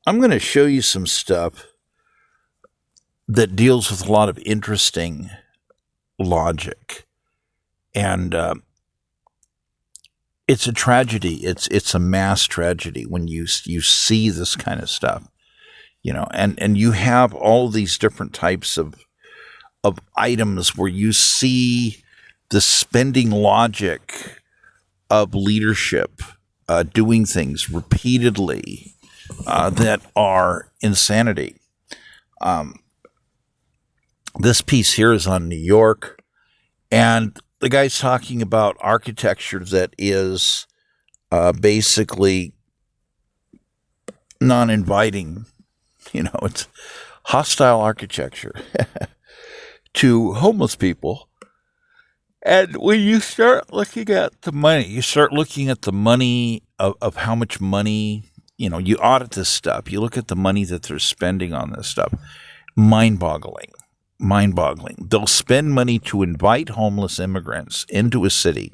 I'm going to show you some stuff that deals with a lot of interesting logic, and it's a tragedy. It's a mass tragedy when you see this kind of stuff, and you have all of these different types of items where you see the spending logic of leadership doing things repeatedly that are insanity. This piece here is on New York, and the guy's talking about architecture that is basically non-inviting. It's hostile architecture to homeless people. And when you start looking at the money, of how much money, you audit this stuff. You look at the money that they're spending on this stuff. Mind-boggling. They'll spend money to invite homeless immigrants into a city,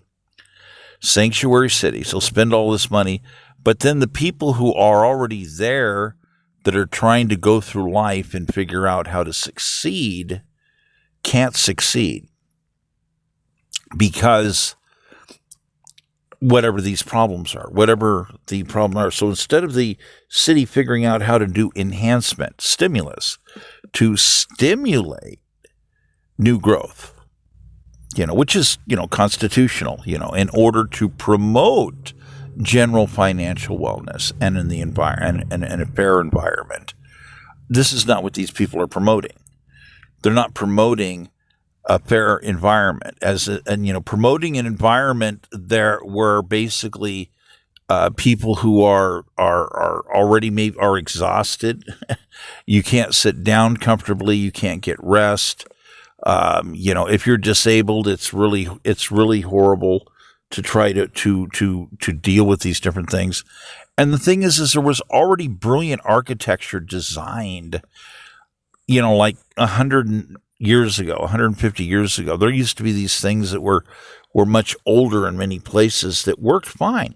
sanctuary cities. They'll spend all this money, but then the people who are already there that are trying to go through life and figure out how to succeed can't succeed because whatever the problems are. So instead of the city figuring out how to do stimulus, to stimulate new growth, which is, constitutional, in order to promote general financial wellness and in the environment and a fair environment. This is not what these people are promoting. They're not promoting a fair environment promoting an environment there where basically people who are already are exhausted. You can't sit down comfortably. You can't get rest. If you're disabled, it's really horrible to try to deal with these different things. And the thing is there was already brilliant architecture designed, like 100 years ago, 150 years ago. There used to be these things that were much older in many places that worked fine.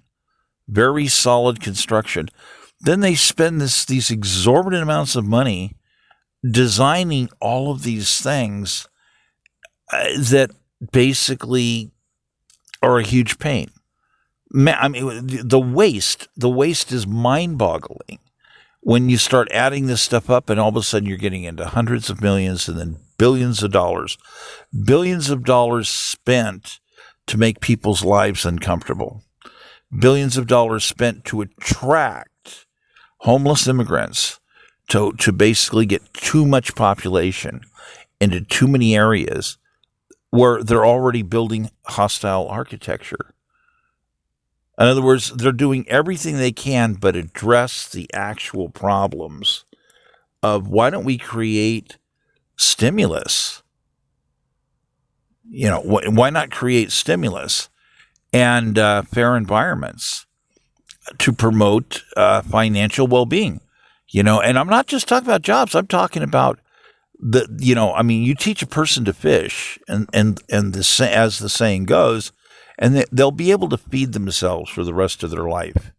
Very solid construction. Then they spend these exorbitant amounts of money designing all of these things that basically are a huge pain. The waste is mind-boggling when you start adding this stuff up, and all of a sudden you're getting into hundreds of millions and then billions of dollars spent to make people's lives uncomfortable. Billions of dollars spent to attract homeless immigrants to basically get too much population into too many areas where they're already building hostile architecture. In other words, they're doing everything they can but address the actual problems of why don't we create stimulus? Why not create stimulus and fair environments to promote financial well-being? And I'm not just talking about jobs. I'm talking about you teach a person to fish, and as the saying goes, and they'll be able to feed themselves for the rest of their life.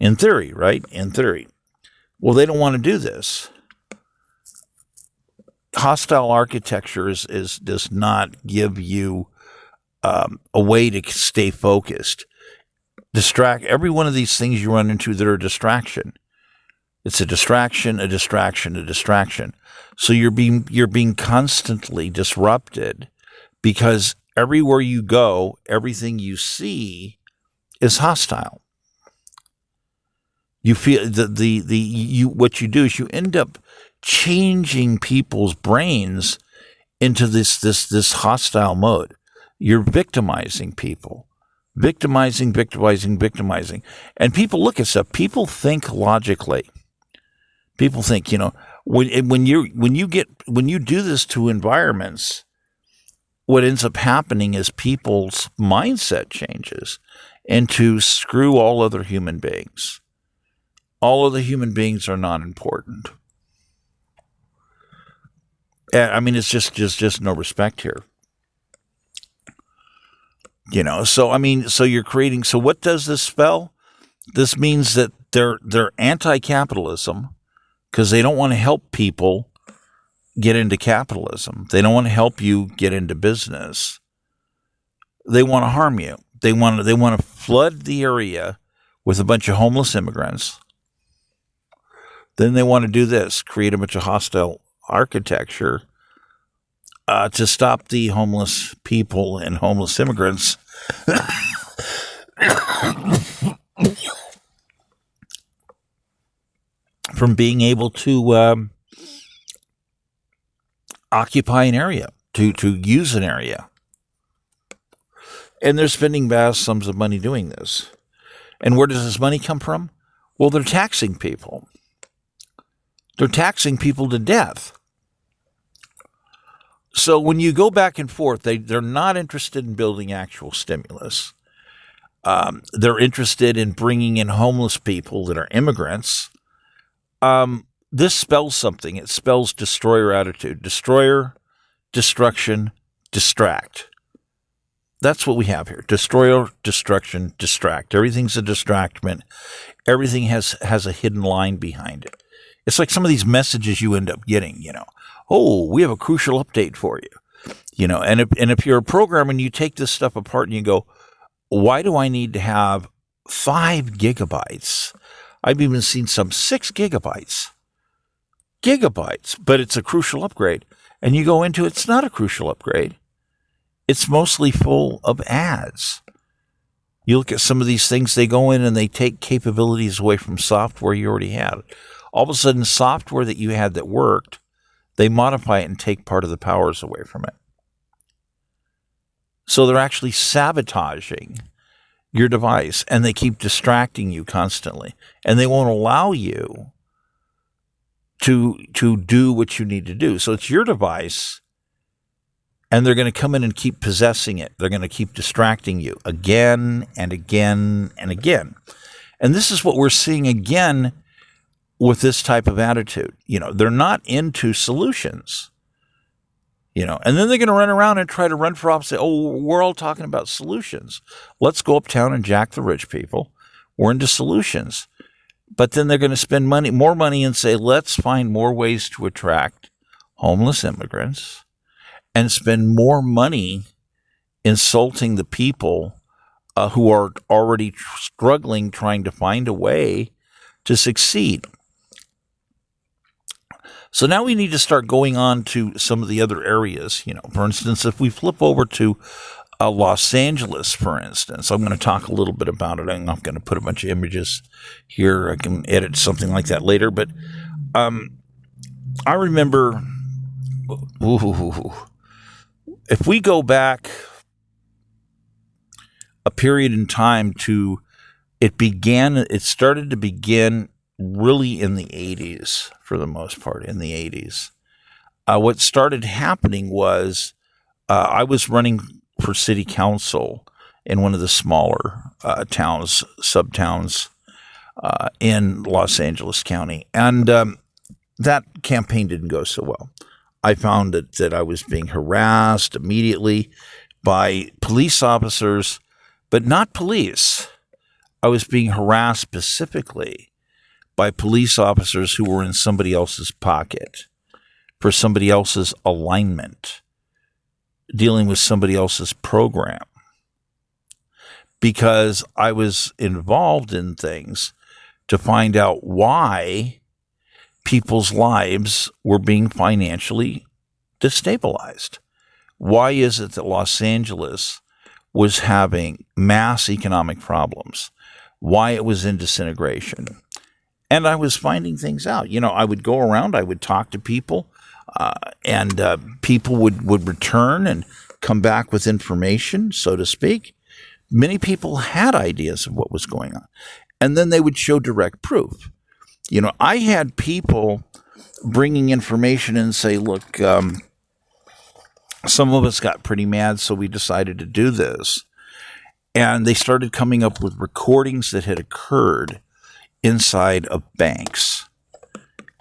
In theory, right? In theory. Well, they don't want to do this. Hostile architecture does not give you a way to stay focused. Every one of these things you run into, they're a distraction. It's a distraction. So you're being constantly disrupted because everywhere you go, everything you see is hostile. You feel what you do is you end up changing people's brains into this hostile mode. You're victimizing people. Victimizing. And people look at stuff. People think logically. People think, when you do this to environments, what ends up happening is people's mindset changes into screw all other human beings. All other human beings are not important. It's just no respect here. So you're creating. So what does this spell? This means that They're anti-capitalism because they don't want to help people get into capitalism. They don't want to help you get into business. They want to harm you. They want to flood the area with a bunch of homeless immigrants. Then they want to do this, create a bunch of hostile architecture to stop the homeless people and homeless immigrants from being able to occupy an area, to use an area. And they're spending vast sums of money doing this. And where does this money come from? Well, they're taxing people. They're taxing people to death. So when you go back and forth, they're not interested in building actual stimulus. They're interested in bringing in homeless people that are immigrants. This spells something. It spells destroyer attitude. Destroyer, destruction, distract. That's what we have here. Destroyer, destruction, distract. Everything's a distractment. Everything has a hidden line behind it. It's like some of these messages you end up getting, oh, we have a crucial update for you, and if you're a programmer and you take this stuff apart and you go, why do I need to have 5 gigabytes? I've even seen some 6 gigabytes, but it's a crucial upgrade. And you go into it's not a crucial upgrade. It's mostly full of ads. You look at some of these things, they go in and they take capabilities away from software you already had. All of a sudden, software that you had that worked, they modify it and take part of the powers away from it. So they're actually sabotaging your device, and they keep distracting you constantly. And they won't allow you to do what you need to do. So it's your device, and they're going to come in and keep possessing it. They're going to keep distracting you again and again and again. And this is what we're seeing again with this type of attitude. They're not into solutions. And then they're going to run around and try to run for office and say, oh, we're all talking about solutions. Let's go uptown and jack the rich people. We're into solutions. But then they're going to spend more money and say, let's find more ways to attract homeless immigrants and spend more money insulting the people who are already struggling, trying to find a way to succeed. So now we need to start going on to some of the other areas. For instance, if we flip over to Los Angeles, for instance, I'm going to talk a little bit about it. I'm not going to put a bunch of images here. I can edit something like that later. But I remember, if we go back a period in time to, it started to begin really in the 80s, for the most part, in the 80s. What started happening was I was running for city council in one of the smaller sub-towns in Los Angeles County. And that campaign didn't go so well. I found that I was being harassed immediately by police officers, but not police. I was being harassed specifically by police officers who were in somebody else's pocket for somebody else's alignment, dealing with somebody else's program, because I was involved in things to find out why people's lives were being financially destabilized. Why is it that Los Angeles was having mass economic problems? Why it was in disintegration? And I was finding things out. I would go around, I would talk to people, and people would return and come back with information, so to speak. Many people had ideas of what was going on. And then they would show direct proof. I had people bringing information and say, look, some of us got pretty mad, so we decided to do this. And they started coming up with recordings that had occurred inside of banks.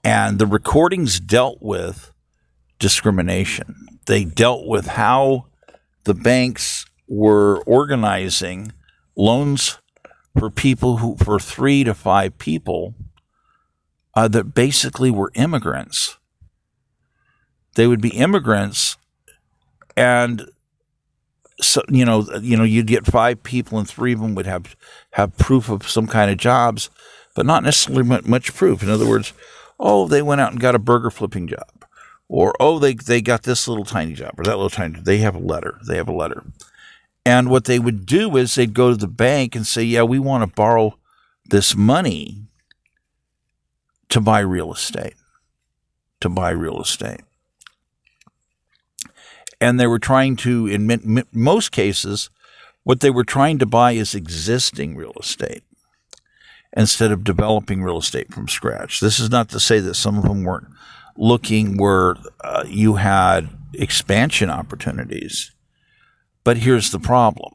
And the recordings dealt with discrimination. They dealt with how the banks were organizing loans for 3 to 5 people that basically were immigrants. They would be immigrants, and so you'd get 5 people, and 3 of them would have proof of some kind of jobs, but not necessarily much proof. In other words, they went out and got a burger flipping job, or they got this little tiny job, or that little tiny. They have a letter. And what they would do is they'd go to the bank and say, "Yeah, we want to borrow this money to buy real estate." And they were trying to, in most cases, what they were trying to buy is existing real estate instead of developing real estate from scratch. This is not to say that some of them weren't looking where you had expansion opportunities. But here's the problem,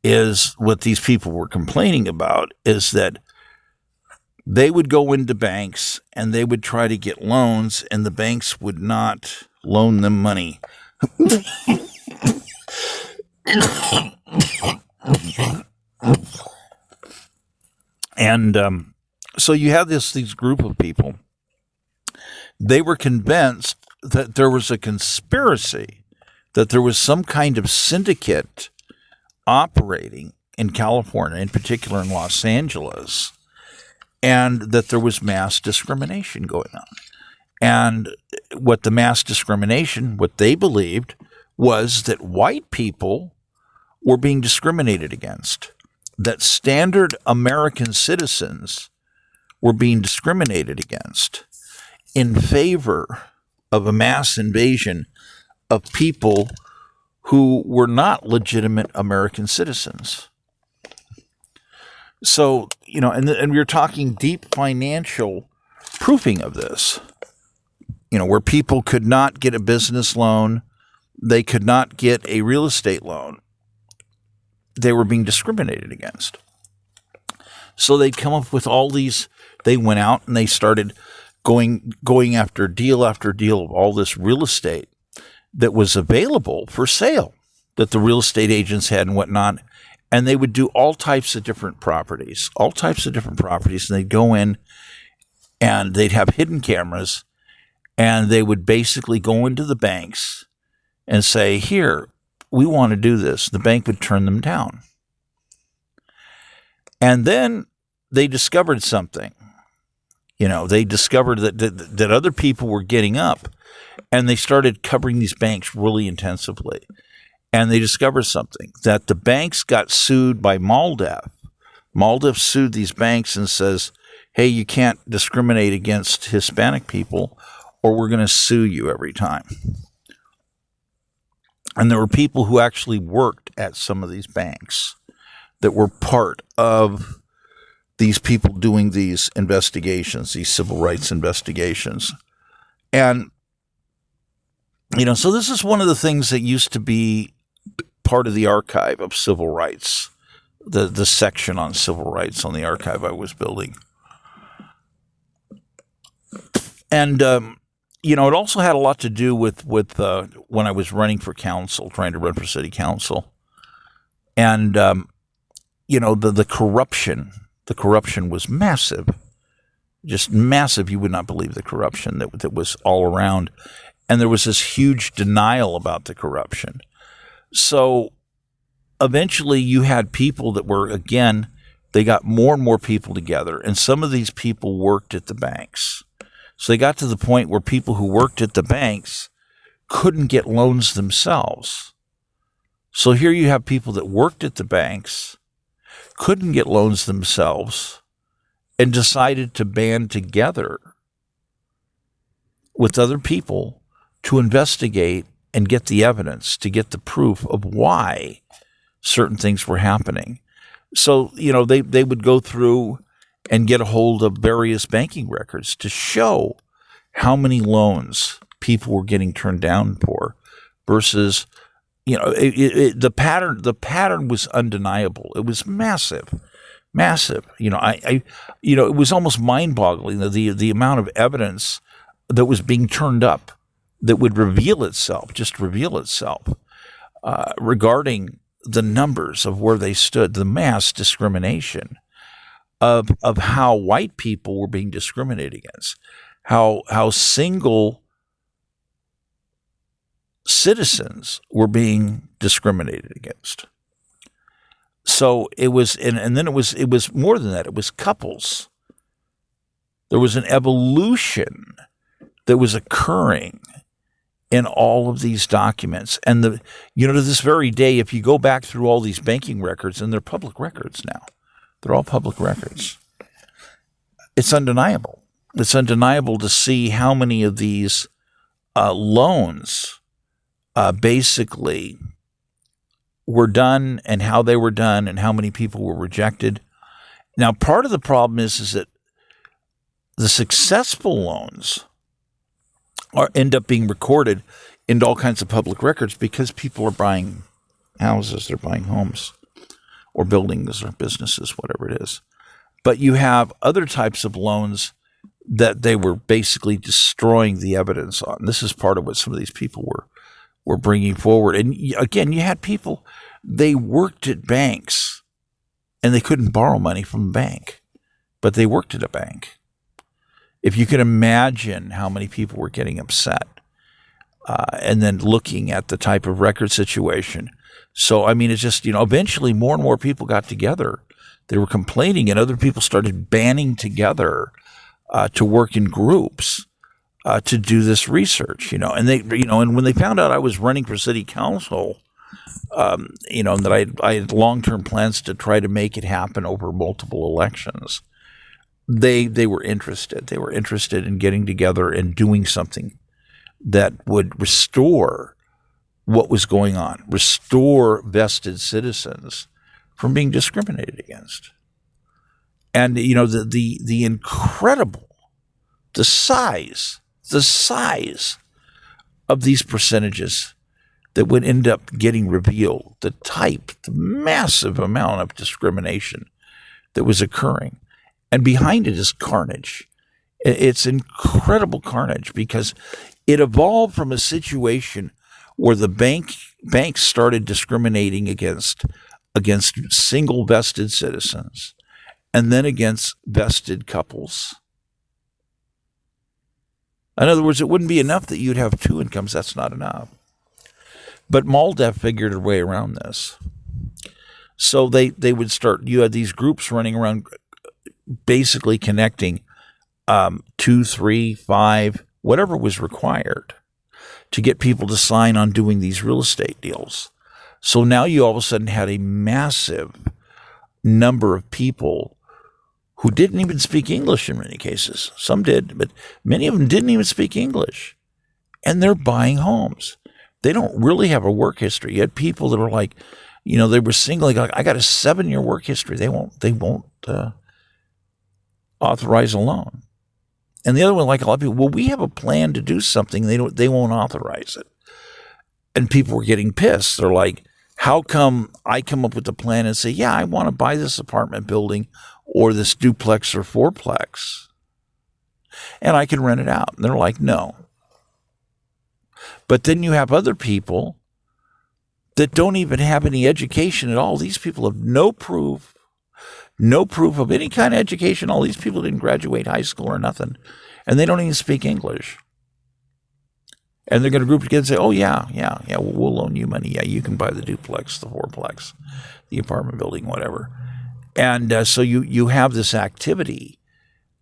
is what these people were complaining about is that they would go into banks and they would try to get loans, and the banks would not loan them money. And so you have this group of people. They were convinced that there was a conspiracy, that there was some kind of syndicate operating in California, in particular in Los Angeles, and that there was mass discrimination going on. And what they believed was that white people were being discriminated against, that standard American citizens were being discriminated against in favor of a mass invasion of people who were not legitimate American citizens. So, and we're talking deep financial proofing of this. Where people could not get a business loan, they could not get a real estate loan. They were being discriminated against. So they'd come up with all these. They went out and they started going after deal of all this real estate that was available for sale, that the real estate agents had and whatnot. And they would do all types of different properties. And they'd go in and they'd have hidden cameras. And they would basically go into the banks and say, "Here, we want to do this." The bank would turn them down. And then they discovered something. They discovered that other people were getting up, and they started covering these banks really intensively. And they discovered something, that the banks got sued by MALDEF. MALDEF sued these banks and says, "Hey, you can't discriminate against Hispanic people, or we're going to sue you every time." And there were people who actually worked at some of these banks that were part of these people doing these investigations, these civil rights investigations. And, so this is one of the things that used to be part of the archive of civil rights, the section on civil rights on the archive I was building. And, it also had a lot to do with when I was running for council, trying to run for city council. And, the corruption was massive, just massive. You would not believe the corruption that was all around. And there was this huge denial about the corruption. So eventually you had people that were, again, they got more and more people together. And some of these people worked at the banks. So they got to the point where people who worked at the banks couldn't get loans themselves. So here you have people that worked at the banks, couldn't get loans themselves, and decided to band together with other people to investigate and get the evidence, to get the proof of why certain things were happening. So, they would go through and get a hold of various banking records to show how many loans people were getting turned down for versus, the pattern was undeniable. It was massive. It was almost mind-boggling, the amount of evidence that was being turned up that would reveal itself regarding the numbers of where they stood, the mass discrimination. of how white people were being discriminated against, how single citizens were being discriminated against. So it was, and then it was more than that. It was couples. There was an evolution that was occurring in all of these documents. And to this very day, if you go back through all these banking records, and they're public records now, they're all public records. It's undeniable. It's undeniable to see how many of these loans basically were done, and how they were done, and how many people were rejected. Now, part of the problem is that the successful loans end up being recorded into all kinds of public records because people are buying houses, they're buying homes, or buildings, or businesses, whatever it is. But you have other types of loans that they were basically destroying the evidence on. This is part of what some of these people were bringing forward. And again, you had people, they worked at banks, and they couldn't borrow money from a bank, but they worked at a bank. If you could imagine how many people were getting upset, and then looking at the type of record situation. So, I mean, it's just, eventually more and more people got together. They were complaining, and other people started banding together to work in groups to do this research, and they, and when they found out I was running for city council, and that I had long-term plans to try to make it happen over multiple elections, they were interested. They were interested in getting together and doing something that would restore what was going on, restore vested citizens from being discriminated against. And, the incredible, the size of these percentages that would end up getting revealed, the massive amount of discrimination that was occurring. And behind it is carnage. It's incredible carnage, because it evolved from a situation where the banks started discriminating against single vested citizens, and then against vested couples. In other words, it wouldn't be enough that you'd have two incomes. That's not enough. But MALDEF figured a way around this. So they would start, you had these groups running around basically connecting 2, 3, 5, whatever was required to get people to sign on doing these real estate deals. So now you all of a sudden had a massive number of people who didn't even speak English in many cases. Some did, but many of them didn't even speak English. And they're buying homes. They don't really have a work history. You had people that were like, they were single. Like, I got a 7-year work history. They won't authorize a loan. And the other one, like a lot of people, well, we have a plan to do something. They won't authorize it. And people were getting pissed. They're like, how come I come up with a plan and say, yeah, I want to buy this apartment building or this duplex or fourplex, and I can rent it out? And they're like, no. But then you have other people that don't even have any education at all. These people have no proof of any kind of education. All these people didn't graduate high school or nothing, and they don't even speak English. And they're going to group together and say, oh, yeah, we'll loan you money. Yeah, you can buy the duplex, the fourplex, the apartment building, whatever. And so you have this activity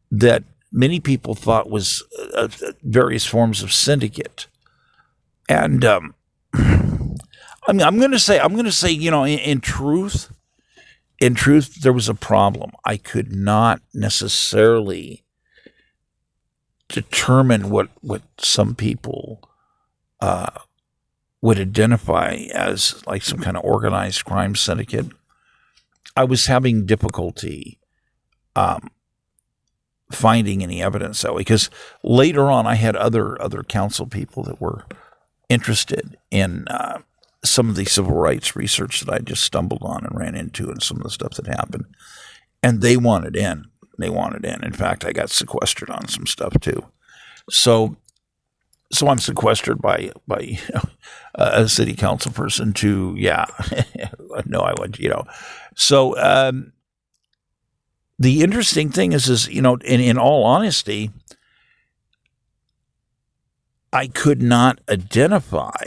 that many people thought was various forms of syndicate. And I'm going to say, in truth, there was a problem. I could not necessarily determine what some people would identify as like some kind of organized crime syndicate. I was having difficulty finding any evidence that way, because later on I had other council people that were interested in some of the civil rights research that I just stumbled on and ran into, and some of the stuff that happened, and they wanted in. In fact, I got sequestered on some stuff too. So I'm sequestered by a city council person to, no, I would, So The interesting thing is in all honesty, I could not identify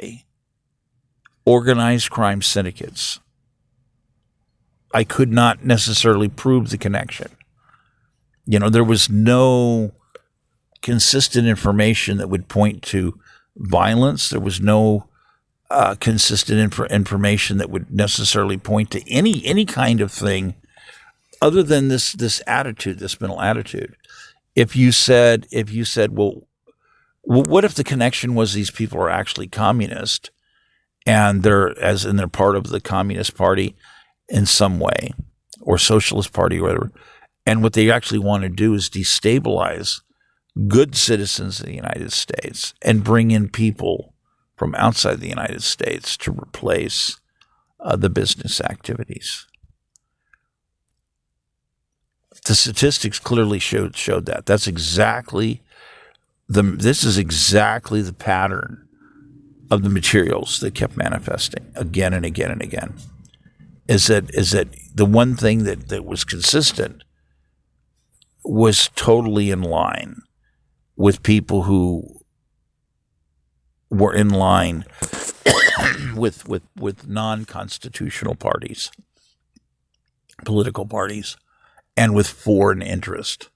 organized crime syndicates. I could not necessarily prove the connection. There was no consistent information that would point to violence. There was no consistent information that would necessarily point to any kind of thing other than this attitude, this mental attitude. If you said, well, what if the connection was these people are actually communist and they're part of the Communist Party in some way, or Socialist Party, or whatever, and what they actually want to do is destabilize good citizens of the United States and bring in people from outside the United States to replace the business activities. The statistics clearly showed that. This is exactly the pattern of the materials that kept manifesting again and again and again. Is that the one thing that was consistent was totally in line with people who were in line with non-constitutional parties, political parties, and with foreign interest,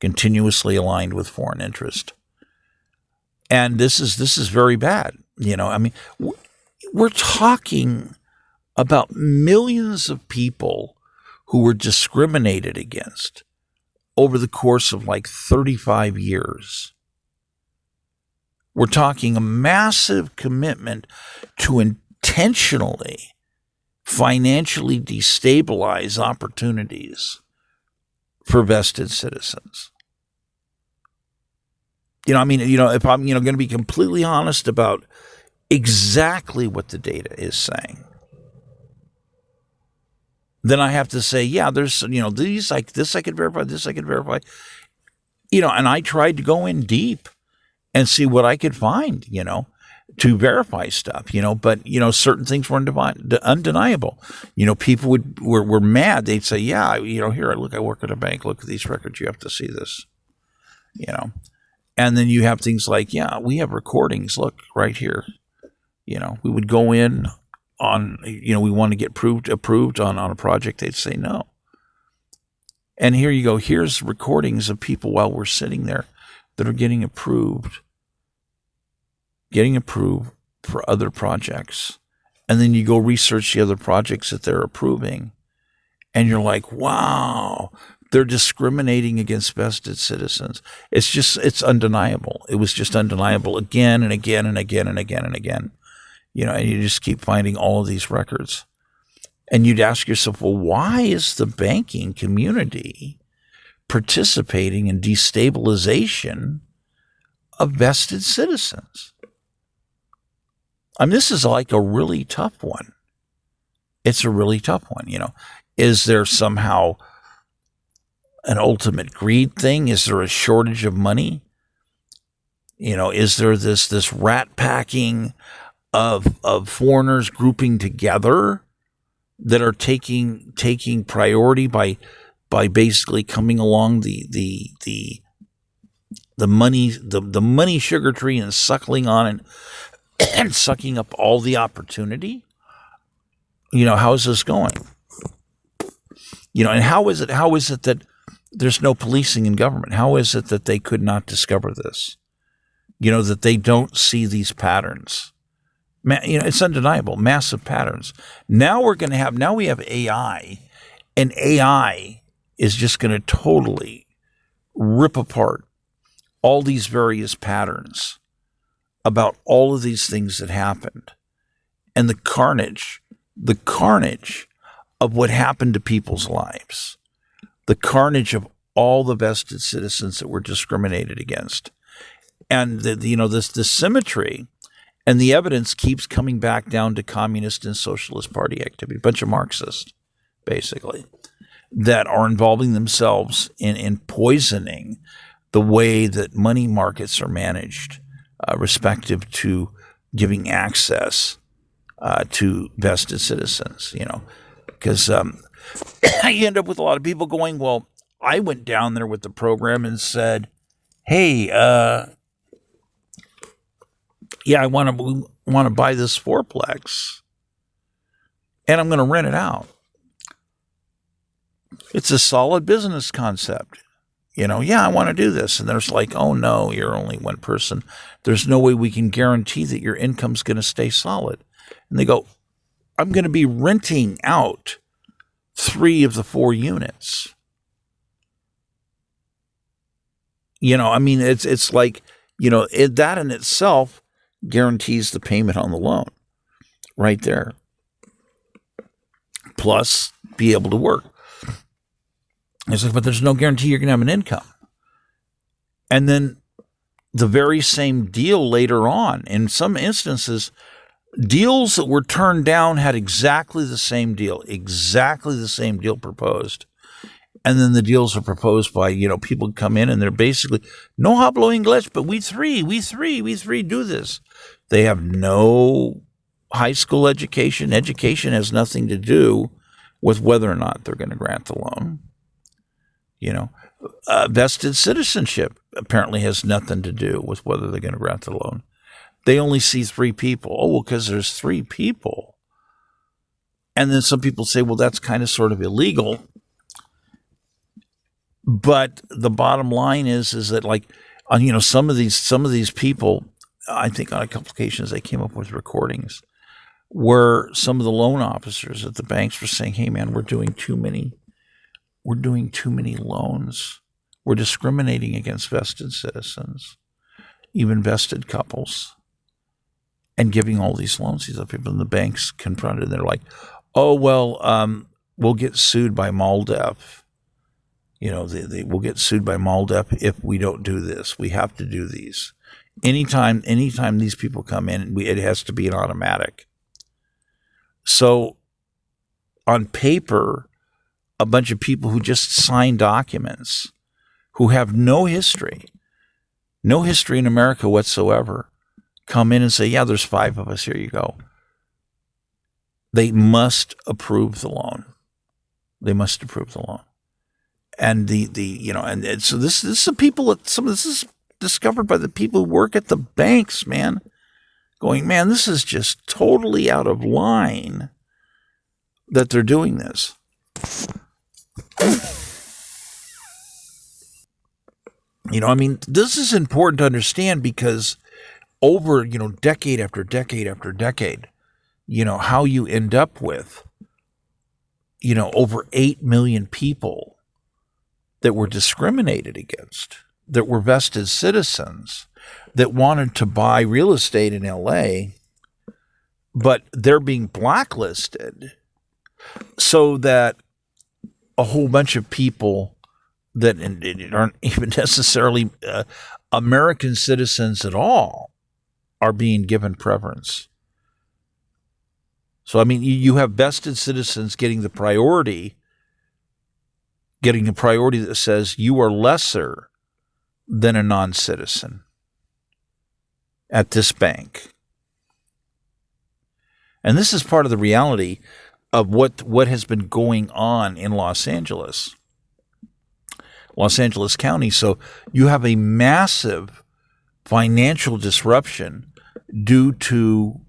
continuously aligned with foreign interest. And this is very bad. We're talking about millions of people who were discriminated against over the course of 35 years. We're talking a massive commitment to intentionally financially destabilize opportunities for vested citizens. If I'm going to be completely honest about exactly what the data is saying, then I have to say, yeah, there's, these like this I could verify, this I could verify, and I tried to go in deep and see what I could find, to verify stuff, but, certain things were undeniable. People were mad. They'd say, yeah, here, look, I work at a bank. Look at these records. You have to see this, and then you have things like, yeah, we have recordings. Look right here. We would go in on, we want to get approved on a project. They'd say no. And here you go. Here's recordings of people while we're sitting there that are getting approved for other projects. And then you go research the other projects that they're approving. And you're like, wow, they're discriminating against vested citizens. It's undeniable. It was just undeniable again and again and again and again and again. And you just keep finding all of these records. And you'd ask yourself, well, why is the banking community participating in destabilization of vested citizens? This is like a really tough one. It's a really tough one, Is there somehow an ultimate greed thing? Is there a shortage of money? Is there this rat packing of foreigners grouping together that are taking priority by basically coming along the money sugar tree and suckling on it and sucking up all the opportunity? How is this going? And how is it that there's no policing in government? How is it that they could not discover this? That they don't see these patterns? It's undeniable, massive patterns. Now we have AI, and AI is just going to totally rip apart all these various patterns about all of these things that happened, and the carnage of what happened to people's lives, the carnage of all the vested citizens that were discriminated against, and this symmetry. And the evidence keeps coming back down to Communist and Socialist Party activity, a bunch of Marxists, basically, that are involving themselves in poisoning the way that money markets are managed, respective to giving access to vested citizens, because you end up with a lot of people going, well, I went down there with the program and said, hey, yeah, I want to buy this fourplex and I'm going to rent it out. It's a solid business concept. Yeah, I want to do this. And there's like, oh no, you're only one person. There's no way we can guarantee that your income's going to stay solid. And they go, I'm going to be renting out 3 of the 4 units. It's like, that in itself guarantees the payment on the loan right there. Plus, be able to work. It's like, but there's no guarantee you're going to have an income. And then the very same deal later on, in some instances, deals that were turned down had exactly the same deal proposed. And then the deals are proposed by, people come in and they're basically, no hablo English, but we three do this. They have no high school education. Education has nothing to do with whether or not they're going to grant the loan. Vested citizenship apparently has nothing to do with whether they're going to grant the loan. They only see 3 people. Oh, well, because there's 3 people. And then some people say, well, that's kind of sort of illegal. But the bottom line is that like, some of these people, I think on a couple occasions they came up with recordings where some of the loan officers at the banks were saying, hey man, we're doing too many loans. We're discriminating against vested citizens, even vested couples, and giving all these loans to these other people. And the banks confronted, they're like, oh, well, we'll get sued by MALDEF. We'll get sued by MALDEF if we don't do this. We have to do these. Anytime these people come in, it has to be an automatic. So on paper, a bunch of people who just sign documents, who have no history in America whatsoever, come in and say, yeah, there's 5 of us, here you go. They must approve the loan. And so this is the people, some of this is discovered by the people who work at the banks, man, going, man, this is just totally out of line that they're doing this. This is important to understand because over, decade after decade after decade, how you end up with, over 8 million people that were discriminated against, that were vested citizens, that wanted to buy real estate in LA, but they're being blacklisted so that a whole bunch of people that aren't even necessarily American citizens at all are being given preference. So, you have vested citizens getting the priority that says you are lesser than a non-citizen at this bank. And this is part of the reality of what has been going on in Los Angeles County. So you have a massive financial disruption due to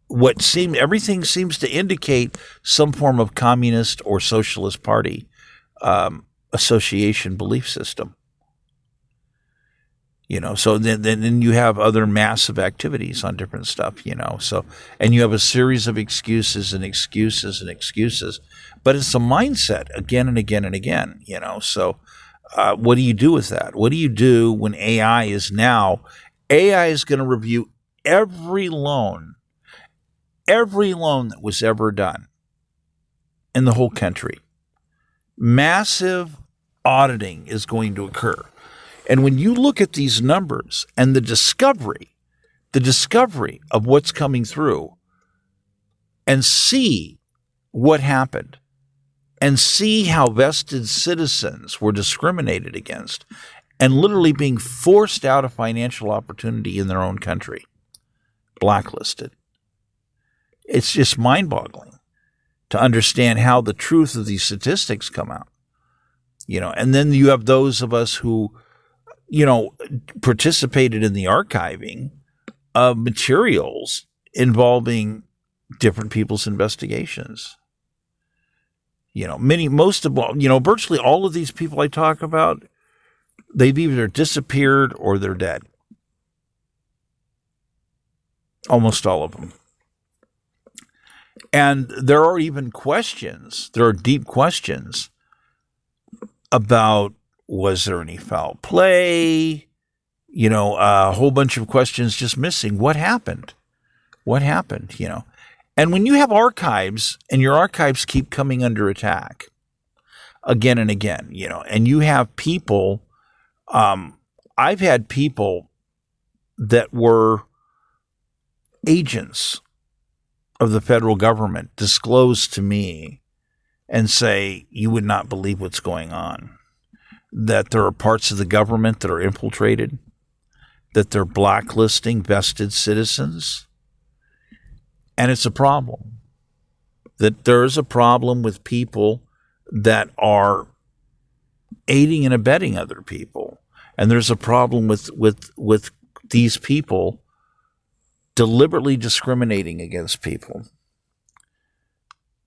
everything seems to indicate some form of communist or socialist party association belief system. So then you have other massive activities on different stuff, so, and you have a series of excuses, but it's a mindset again and again and again, so what do you do with that? What do you do when AI is going to review every loan that was ever done in the whole country? Massive auditing is going to occur. And when you look at these numbers and the discovery of what's coming through and see what happened and see how vested citizens were discriminated against and literally being forced out of financial opportunity in their own country, blacklisted. It's just mind-boggling to understand how the truth of these statistics come out. And then you have those of us who, participated in the archiving of materials involving different people's investigations. Virtually all of these people I talk about, they've either disappeared or they're dead. Almost all of them. And there are even questions, there are deep questions about, was there any foul play? A whole bunch of questions just missing. What happened? And when you have archives and your archives keep coming under attack again and again, and you have people, I've had people that were agents of the federal government disclose to me and say, you would not believe what's going on. That there are parts of the government that are infiltrated, that they're blacklisting vested citizens. And it's a problem. That there is a problem with people that are aiding and abetting other people. And there's a problem with these people deliberately discriminating against people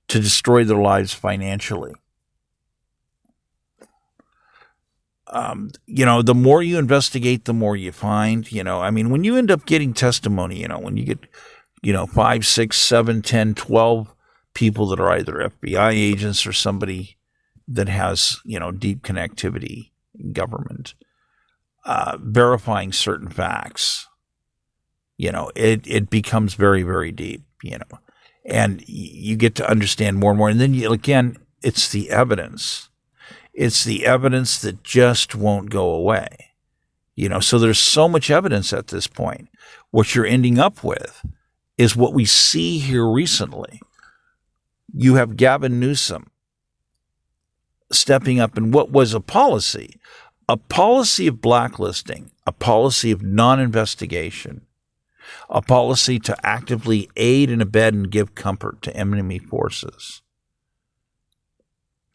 to destroy their lives financially. The more you investigate, the more you find. When you end up getting testimony, when you get, 5, 6, 7, 10, 12 people that are either FBI agents or somebody that has, deep connectivity in government, verifying certain facts, it becomes very, very deep, and you get to understand more and more. And then it's the evidence. It's the evidence that just won't go away, so there's so much evidence at this point. What you're ending up with is what we see here recently. You have Gavin Newsom stepping up in what was a policy of blacklisting, a policy of non-investigation, a policy to actively aid and abet and give comfort to enemy forces,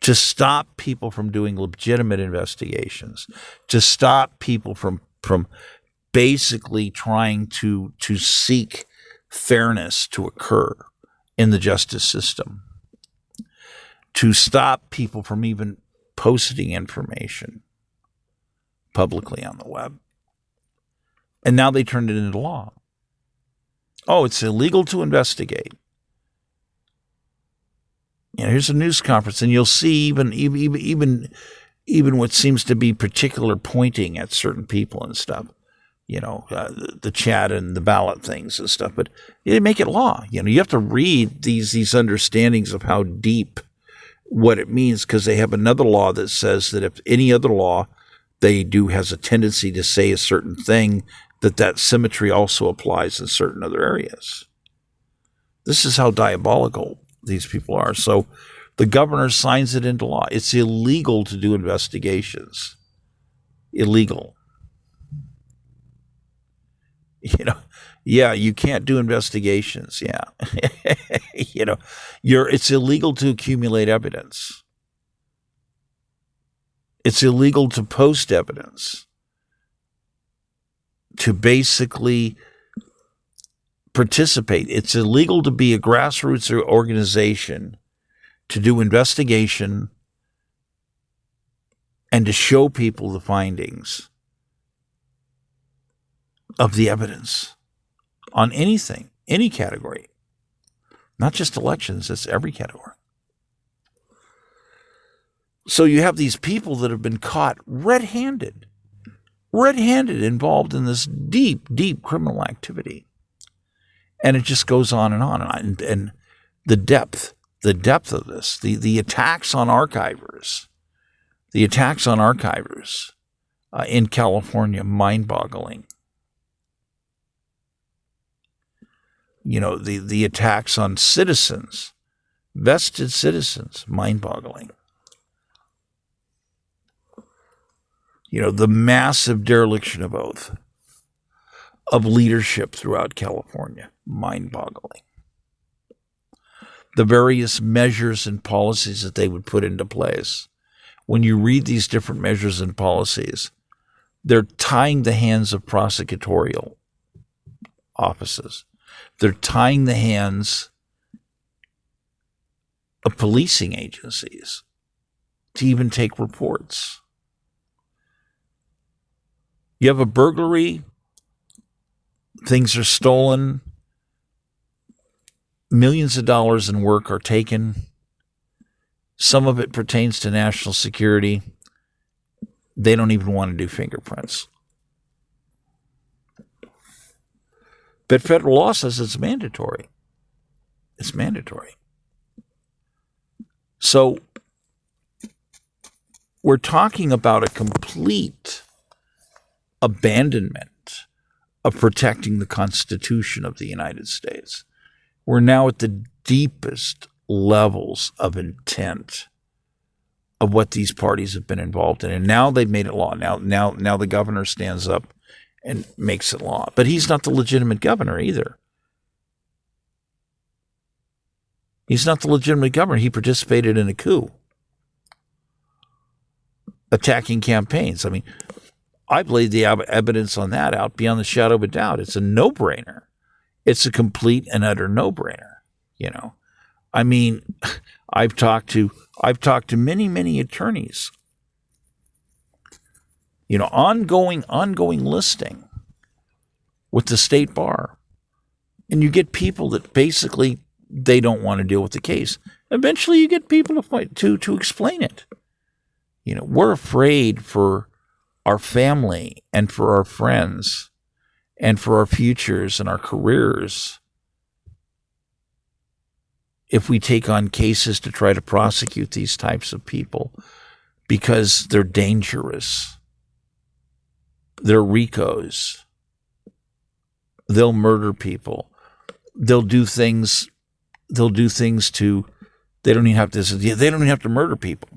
to stop people from doing legitimate investigations, to stop people from basically trying to seek fairness to occur in the justice system, to stop people from even posting information publicly on the web. And now they turned it into law. Oh, it's illegal to investigate. Here's a news conference, and you'll see even what seems to be particular pointing at certain people and stuff. The chat and the ballot things and stuff, but they make it law. You have to read these understandings of how deep what it means, because they have another law that says that if any other law they do has a tendency to say a certain thing, that symmetry also applies in certain other areas. This is how diabolical these people are. So the governor signs it into law. It's illegal to do investigations. Illegal. You can't do investigations. Yeah. It's illegal to accumulate evidence. It's illegal to post evidence, to basically participate. It's illegal to be a grassroots organization, to do investigation and to show people the findings of the evidence on anything, any category, not just elections, it's every category. So you have these people that have been caught red-handed involved in this deep, deep criminal activity. And it just goes on and on. And the depth of this, the attacks on archivers, in California, mind-boggling. The attacks on citizens, vested citizens, mind-boggling. The massive dereliction of oath, of leadership throughout California, mind-boggling. The various measures and policies that they would put into place, when you read these different measures and policies, they're tying the hands of prosecutorial offices. They're tying the hands of policing agencies to even take reports. You have a burglary, things are stolen, millions of dollars in work are taken. Some of it pertains to national security. They don't even want to do fingerprints. But federal law says it's mandatory. It's mandatory. So we're talking about a complete abandonment of protecting the Constitution of the United States. We're now at the deepest levels of intent of what these parties have been involved in. And now they've made it law. Now the governor stands up and makes it law. But he's not the legitimate governor either. He's not the legitimate governor. He participated in a coup, attacking campaigns. I mean, I've laid the evidence on that out beyond the shadow of a doubt. It's a no-brainer. It's a complete and utter no-brainer. You know, I mean, I've talked to many attorneys. You know, ongoing listing with the state bar, and you get people that basically they don't want to deal with the case. Eventually, you get people to fight to explain it. You know, we're afraid for our family and for our friends and for our futures and our careers if we take on cases to try to prosecute these types of people because they're dangerous. They're RICOs. They'll murder people. They'll do things to. They don't even have to murder people.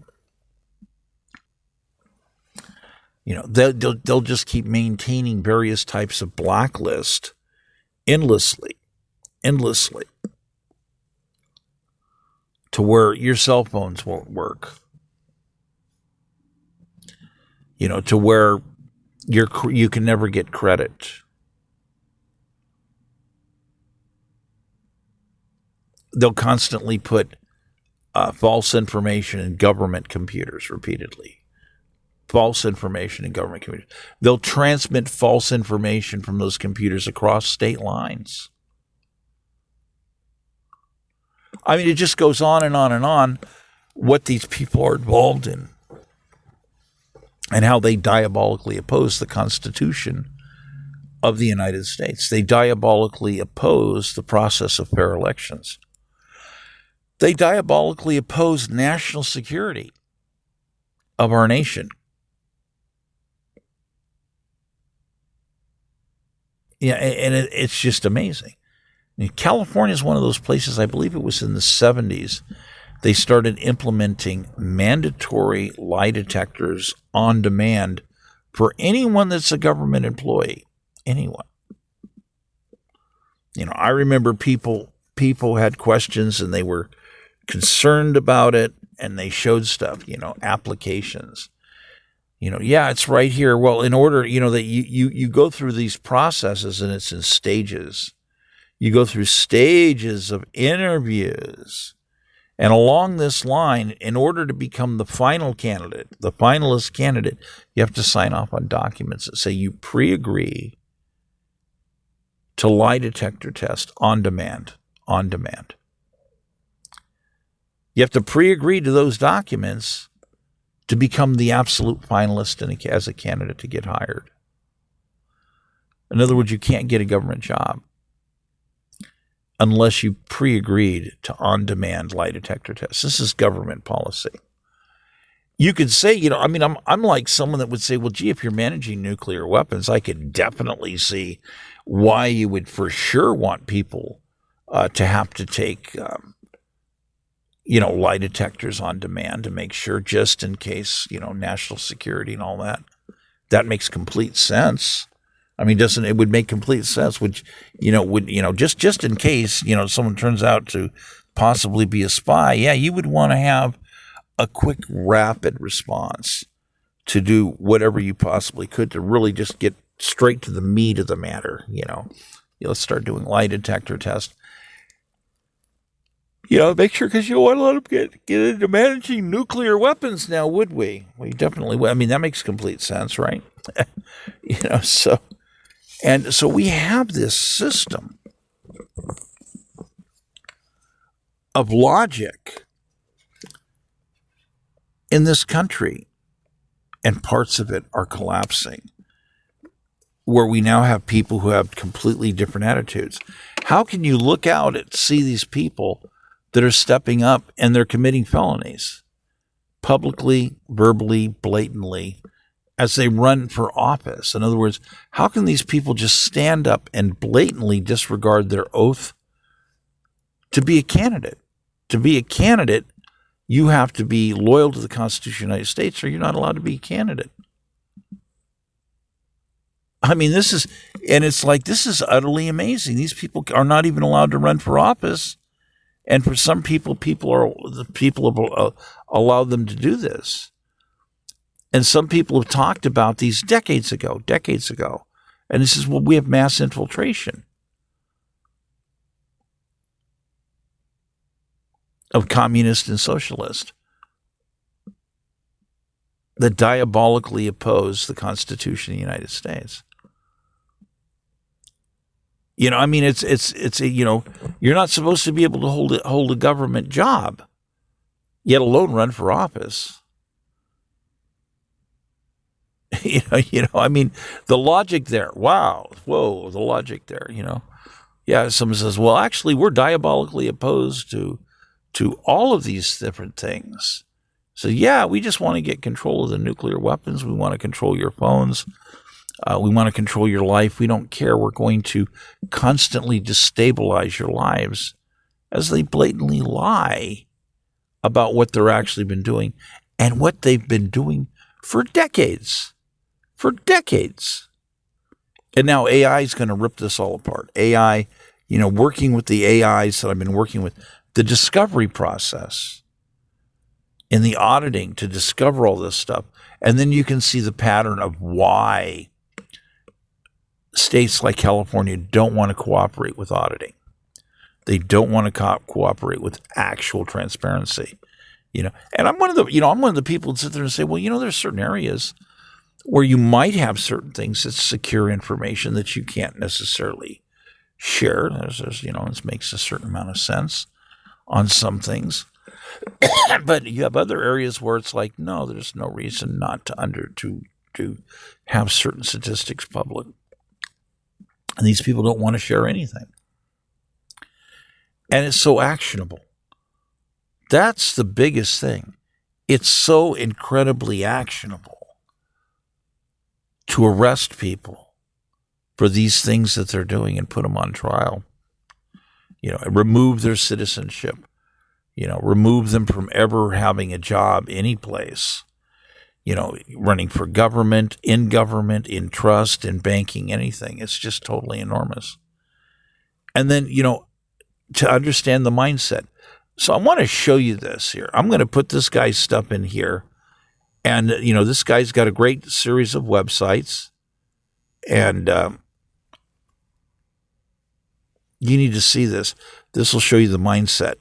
You know, they'll just keep maintaining various types of blacklist endlessly, to where your cell phones won't work. You know, to where you can never get credit. They'll constantly put false information in government computers repeatedly. False information in government computers. They'll transmit false information from those computers across state lines. I mean, it just goes on and on and on what these people are involved in and how they diabolically oppose the Constitution of the United States. They diabolically oppose the process of fair elections. They diabolically oppose national security of our nation. Yeah, and it's just amazing. California is one of those places, I believe it was in the 70s, they started implementing mandatory lie detectors on demand for anyone that's a government employee. Anyone. You know, I remember people had questions and they were concerned about it and they showed stuff, you know, applications. You know, yeah, it's right here. Well, in order, you know, that you go through these processes and it's in stages. You go through stages of interviews. And along this line, in order to become the final candidate, the finalist candidate, you have to sign off on documents that say you pre-agree to lie detector test on demand. You have to pre-agree to those documents to become the absolute finalist as a candidate to get hired. In other words, you can't get a government job unless you pre-agreed to on-demand lie detector tests. This is government policy. You could say, you know, I mean, I'm like someone that would say, well, gee, if you're managing nuclear weapons, I could definitely see why you would for sure want people to have to take, you know, lie detectors on demand to make sure, just in case, you know, national security and all that. That makes complete sense. I mean, it would make complete sense, just in case, you know, someone turns out to possibly be a spy. Yeah, you would want to have a quick, rapid response to do whatever you possibly could to really just get straight to the meat of the matter. Let's start doing lie detector tests. Make sure, because you don't want to let them get into managing nuclear weapons now, would we? We definitely would. I mean, that makes complete sense, right? So we have this system of logic in this country, and parts of it are collapsing, where we now have people who have completely different attitudes. How can you look out and see these people that are stepping up and they're committing felonies publicly, verbally, blatantly, as they run for office? In other words, how can these people just stand up and blatantly disregard their oath to be a candidate? To be a candidate, you have to be loyal to the Constitution of the United States, or you're not allowed to be a candidate. I mean, this is utterly amazing. These people are not even allowed to run for office. And for some people allow them to do this. And some people have talked about these decades ago. And this is what we have: mass infiltration of communists and socialists that diabolically oppose the Constitution of the United States. I mean, it's you're not supposed to be able to hold a government job, yet alone run for office. I mean, the logic there. Wow, whoa, the logic there. Yeah, someone says, well, actually, we're diabolically opposed to all of these different things. So yeah, we just want to get control of the nuclear weapons. We want to control your phones. We want to control your life. We don't care. We're going to constantly destabilize your lives, as they blatantly lie about what they're actually been doing and what they've been doing for decades. And now AI is going to rip this all apart. AI, working with the AIs that I've been working with, the discovery process and the auditing to discover all this stuff. And then you can see the pattern of why states like California don't want to cooperate with auditing. They don't want to cooperate with actual transparency. And I'm one of the people that sit there and say, well, there's certain areas where you might have certain things that's secure information that you can't necessarily share. This makes a certain amount of sense on some things. But you have other areas where it's like, no, there's no reason not to have certain statistics public. And these people don't want to share anything. And it's so actionable. That's the biggest thing. It's so incredibly actionable to arrest people for these things that they're doing and put them on trial. Remove their citizenship. Remove them from ever having a job any place. Running for government, in trust, in banking, anything. It's just totally enormous. And then, to understand the mindset. So I want to show you this here. I'm going to put this guy's stuff in here. And, this guy's got a great series of websites. And you need to see this. This will show you the mindset.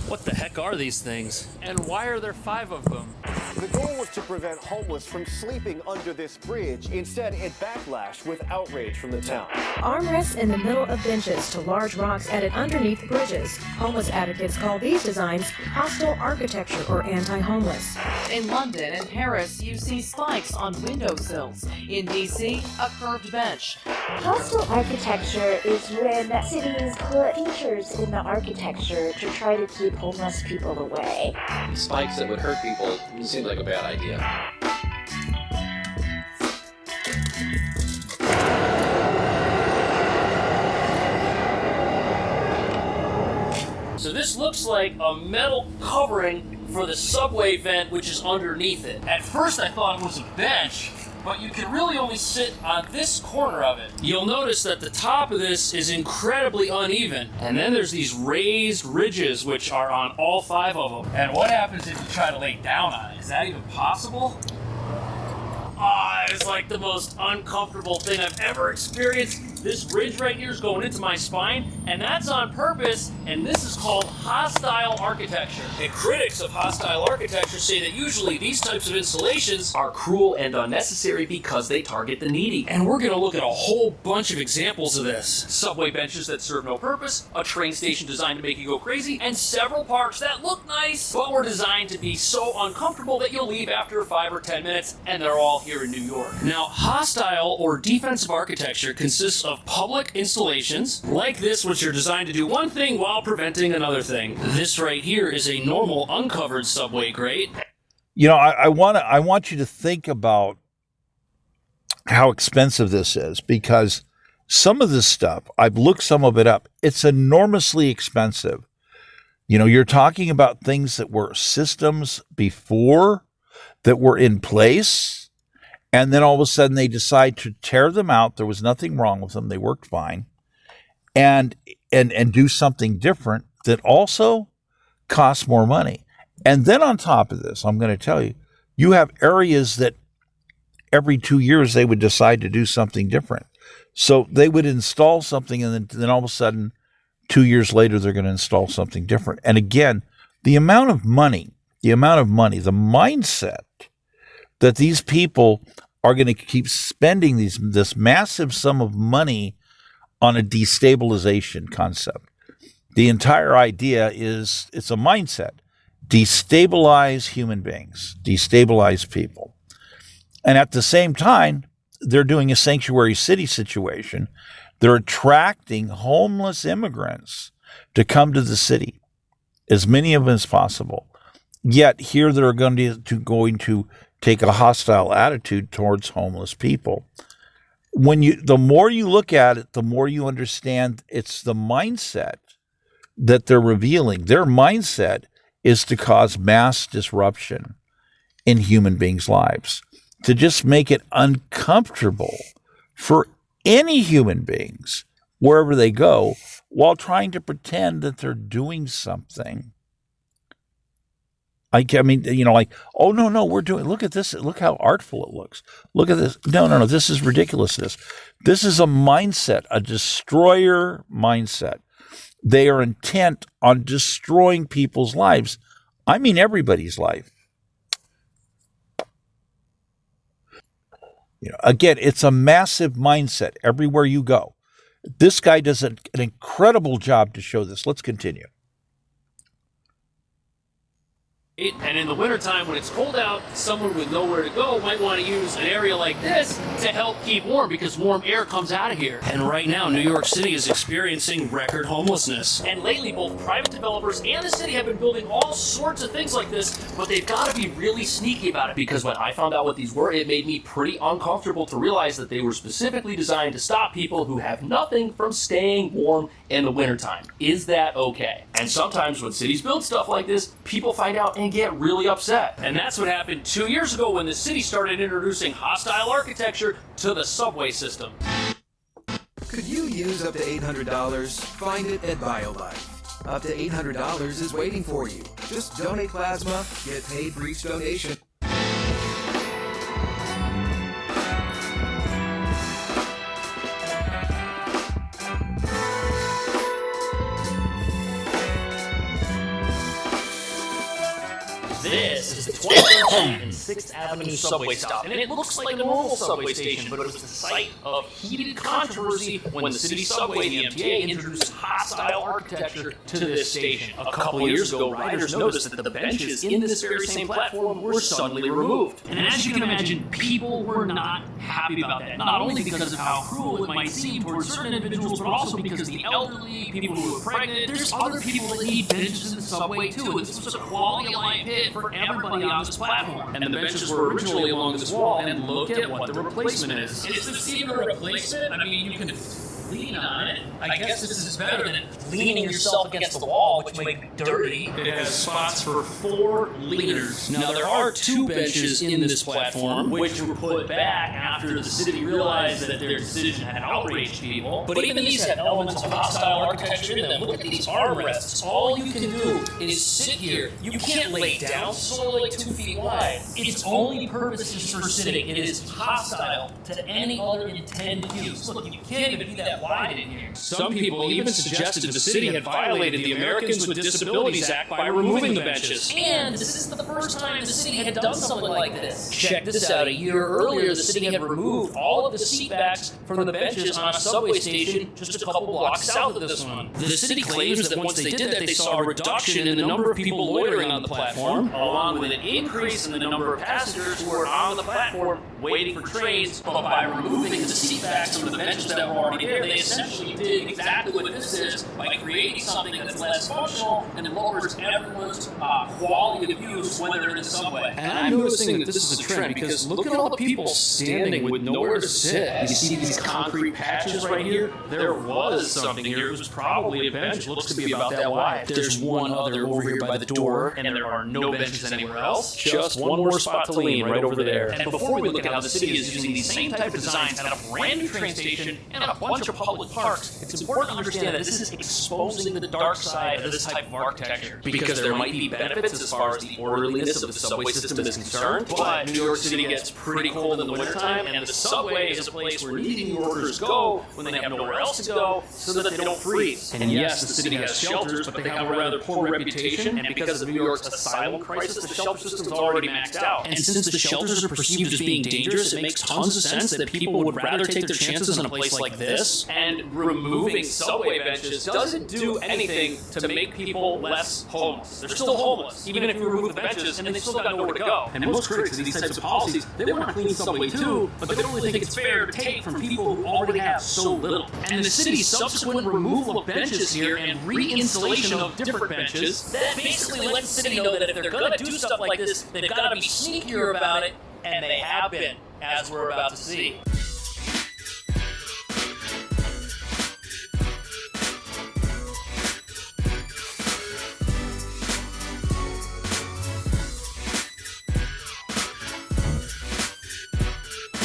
What the heck are these things? And why are there 5 of them? The goal was to prevent homeless from sleeping under this bridge. Instead, it backlashed with outrage from the town. Armrests in the middle of benches to large rocks added underneath bridges. Homeless advocates call these designs hostile architecture or anti-homeless. In London and Paris, you see spikes on windowsills. In D.C., a curved bench. Hostile architecture is when cities put features in the architecture to try to keep homeless people away. Spikes that would hurt people seemed like a bad idea. So this looks like a metal covering for the subway vent, which is underneath it. At first I thought it was a bench, but you can really only sit on this corner of it. You'll notice that the top of this is incredibly uneven, and then there's these raised ridges which are on all 5 of them. And what happens if you try to lay down on it? Is that even possible? It's like the most uncomfortable thing I've ever experienced. This ridge right here is going into my spine, and that's on purpose, and this is called hostile architecture. And critics of hostile architecture say that usually these types of installations are cruel and unnecessary because they target the needy. And we're gonna look at a whole bunch of examples of this. Subway benches that serve no purpose, a train station designed to make you go crazy, and several parks that look nice, but were designed to be so uncomfortable that you'll leave after 5 or 10 minutes, and they're all here in New York. Now, hostile or defensive architecture consists of public installations like this, which are designed to do one thing while preventing another thing. This right here is a normal uncovered subway grate. You know, I want you to think about how expensive this is, because some of this stuff, I've looked some of it up, it's enormously expensive. You know, you're talking about things that were systems before that were in place, and then all of a sudden they decide to tear them out. There was nothing wrong with them. They worked fine. And do something different that also costs more money. And then on top of this, I'm going to tell you, you have areas that every 2 years they would decide to do something different. So they would install something, and then all of a sudden, 2 years later, they're going to install something different. And again, the amount of money, the mindset that these people are going to keep spending this massive sum of money on a destabilization concept. The entire idea is, it's a mindset. Destabilize human beings, destabilize people. And at the same time, they're doing a sanctuary city situation. They're attracting homeless immigrants to come to the city, as many of them as possible. Yet here they're going to take a hostile attitude towards homeless people. The more you look at it, the more you understand it's the mindset that they're revealing. Their mindset is to cause mass disruption in human beings' lives, to just make it uncomfortable for any human beings wherever they go, while trying to pretend that they're doing something. I mean, you know, like, oh, no, look at this. Look how artful it looks. Look at this. No, this is ridiculousness. This is a mindset, a destroyer mindset. They are intent on destroying people's lives. I mean, everybody's life. You know, again, it's a massive mindset everywhere you go. This guy does an incredible job to show this. Let's continue. And in the wintertime, when it's cold out, someone with nowhere to go might want to use an area like this to help keep warm, because warm air comes out of here. And right now, New York City is experiencing record homelessness. And lately, both private developers and the city have been building all sorts of things like this, but they've got to be really sneaky about it, because when I found out what these were, it made me pretty uncomfortable to realize that they were specifically designed to stop people who have nothing from staying warm in the wintertime. Is that okay? And sometimes when cities build stuff like this, people find out and get really upset. And that's what happened 2 years ago when the city started introducing hostile architecture to the subway system. Could you use up to $800? Find it at BioLife. Up to $800 is waiting for you. Just donate plasma, get paid for each donation. This is the 23rd and 6th Avenue subway stop, and it looks like a normal subway station, but it was the site of heated controversy when the city subway, the MTA, introduced hostile architecture to this station. A couple years ago, riders noticed that the benches in this very same platform were suddenly removed. And as you can imagine, people were not happy about that, not only because of how cruel it might seem towards certain individuals, but also because the elderly, people who are pregnant, there's other people that need benches in the subway too, and this was a quality of life hit for everybody on this platform. And the benches were originally along this wall, and look at what the replacement is. Is this even a replacement? I mean, you can lean on it. I guess this is better than leaning yourself against the wall, which might be dirty. It has spots for 4 leaners. Now, there are 2 benches in this platform, which were put back after the city realized that their decision had outraged people. But even these have elements of hostile architecture in them. Look at these armrests. All you can do is sit here. You can't lay down. It's only like 2 feet wide. Its only purpose is for sitting. It is hostile to any other intended use. Look, you can't even be that wide in here. Some people even suggested the city had violated the Americans with Disabilities Act by removing the benches. And this is the first time the city had done something like this. Check this out. A year earlier, the city had removed all of the seat backs from the benches on a subway station just a couple blocks south of this one. The city claims that once they did that, they saw a reduction in the number of people loitering on the platform, along with an increase in the number of passengers who were on the platform waiting for trains. But by removing the seat backs from the benches that were already there, they essentially did exactly what this is by creating something that's less functional and lowers everyone's quality of use when they're in the subway. And I'm noticing that this is a trend because look at all the people standing with nowhere to sit. You see these concrete patches right here? There was something here. It was probably a bench. It looks to be about that wide. There's one other over here by the door. And there are no benches anywhere else. Just one more spot to lean right over there. And before we look at how the city is using these same type of designs at a brand new train station and a bunch of public parks, it's important to understand that this is exposing the dark side of this type of architecture. Because there might be benefits as far as the orderliness of the subway system is concerned, but New York City gets pretty cold in the wintertime, and the subway is a place where New Yorkers go when they have nowhere else to go so that they don't freeze. And yes, the city has shelters, but they have a rather poor reputation. And because of New York's asylum crisis, the shelter system's already maxed out. And since the shelters are perceived as being dangerous, it makes tons of sense that people would rather take their chances in a place like this. And removing subway benches doesn't do anything to make people less homeless. They're still homeless, even if you remove the benches, and they still got nowhere to go. And most critics of these types of policies, they want to clean subway too, but they don't really think it's fair to take from people who already have so little. And the city's subsequent removal of benches here and reinstallation of different benches, that basically lets the city know that if they're going to do stuff like this, they've got to be sneakier about it, and they have been, as we're about to see.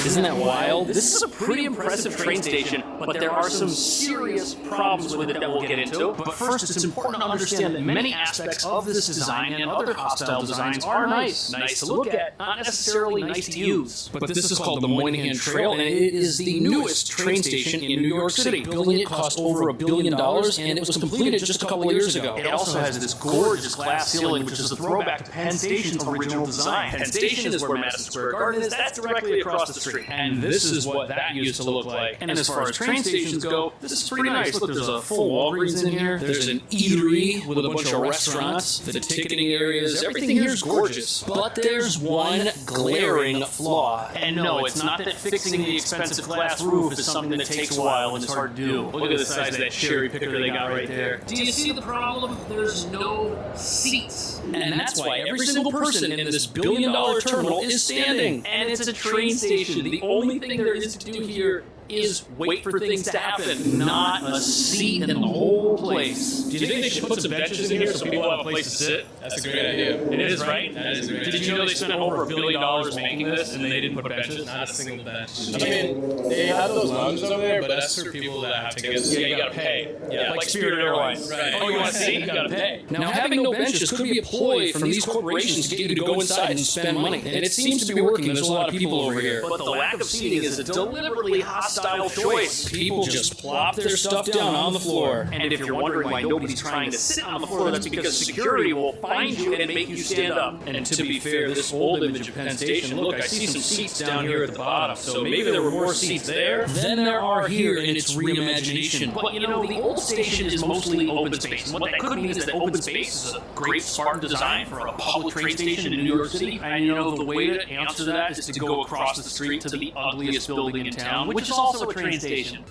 Isn't that wild? This is a pretty impressive train station, but there are some serious problems with it that we'll get into. But first, it's important to understand that many aspects of this design and other hostile designs are nice. Nice to look at, not necessarily nice to use. But this is called the Moynihan Trail, and it is the newest train station in New York City. Building it cost over $1 billion, and it was completed just a couple of years ago. It also has this gorgeous glass ceiling, which is a throwback to Penn Station's original design. Penn Station is where Madison Square Garden is. That's directly across the street. And this is what that used to look like. And as far as train stations go, this is pretty nice. Look, there's a full Walgreens in here. There's an eatery with a bunch of restaurants. The ticketing areas. Everything here is gorgeous. But there's one glaring flaw. And no, it's not that fixing the expensive glass roof is something that takes a while and it's hard to do. Look at the size of that cherry picker they got right there. Do you see the problem? There's no seats. And that's why every single person in this billion-dollar terminal is standing. And it's a train station. The only thing there is to do here is wait for things to happen, not a seat in the whole place. Do you think they should put some benches in here so people have a place to sit? That's a great idea. It is, right? That is a great idea. Did you know they spent over $1 billion making this and they didn't put benches? Not a single bench. I mean, they have those lounges over there, but that's for people that have tickets. Yeah, you gotta pay. Yeah, like Spirit Airlines. Right. Oh, you want to see? You gotta pay. Now, having no benches could be a ploy from these corporations to get you to go inside and spend money. And it seems to be working. There's a lot of people over here. But the lack of seating is a deliberately hostile choice. People just plop their stuff down on the floor. And if you're wondering why nobody's trying to sit on the floor, that's because security will find you and make you stand up. And to be fair, this old image of Penn Station, look, I see some seats down here at the bottom. So maybe there were more seats there than there are here in its reimagination. But you know, the old station is mostly open space. And what that could mean is that open space is a great Spartan design for a public train station in New York City. And you know, the way to answer that is to go across the street to the ugliest building in town, which is also a train station.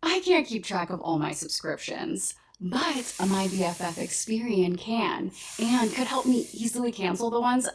I can't keep track of all my subscriptions, but my BFF Experian can, and could help me easily cancel the ones.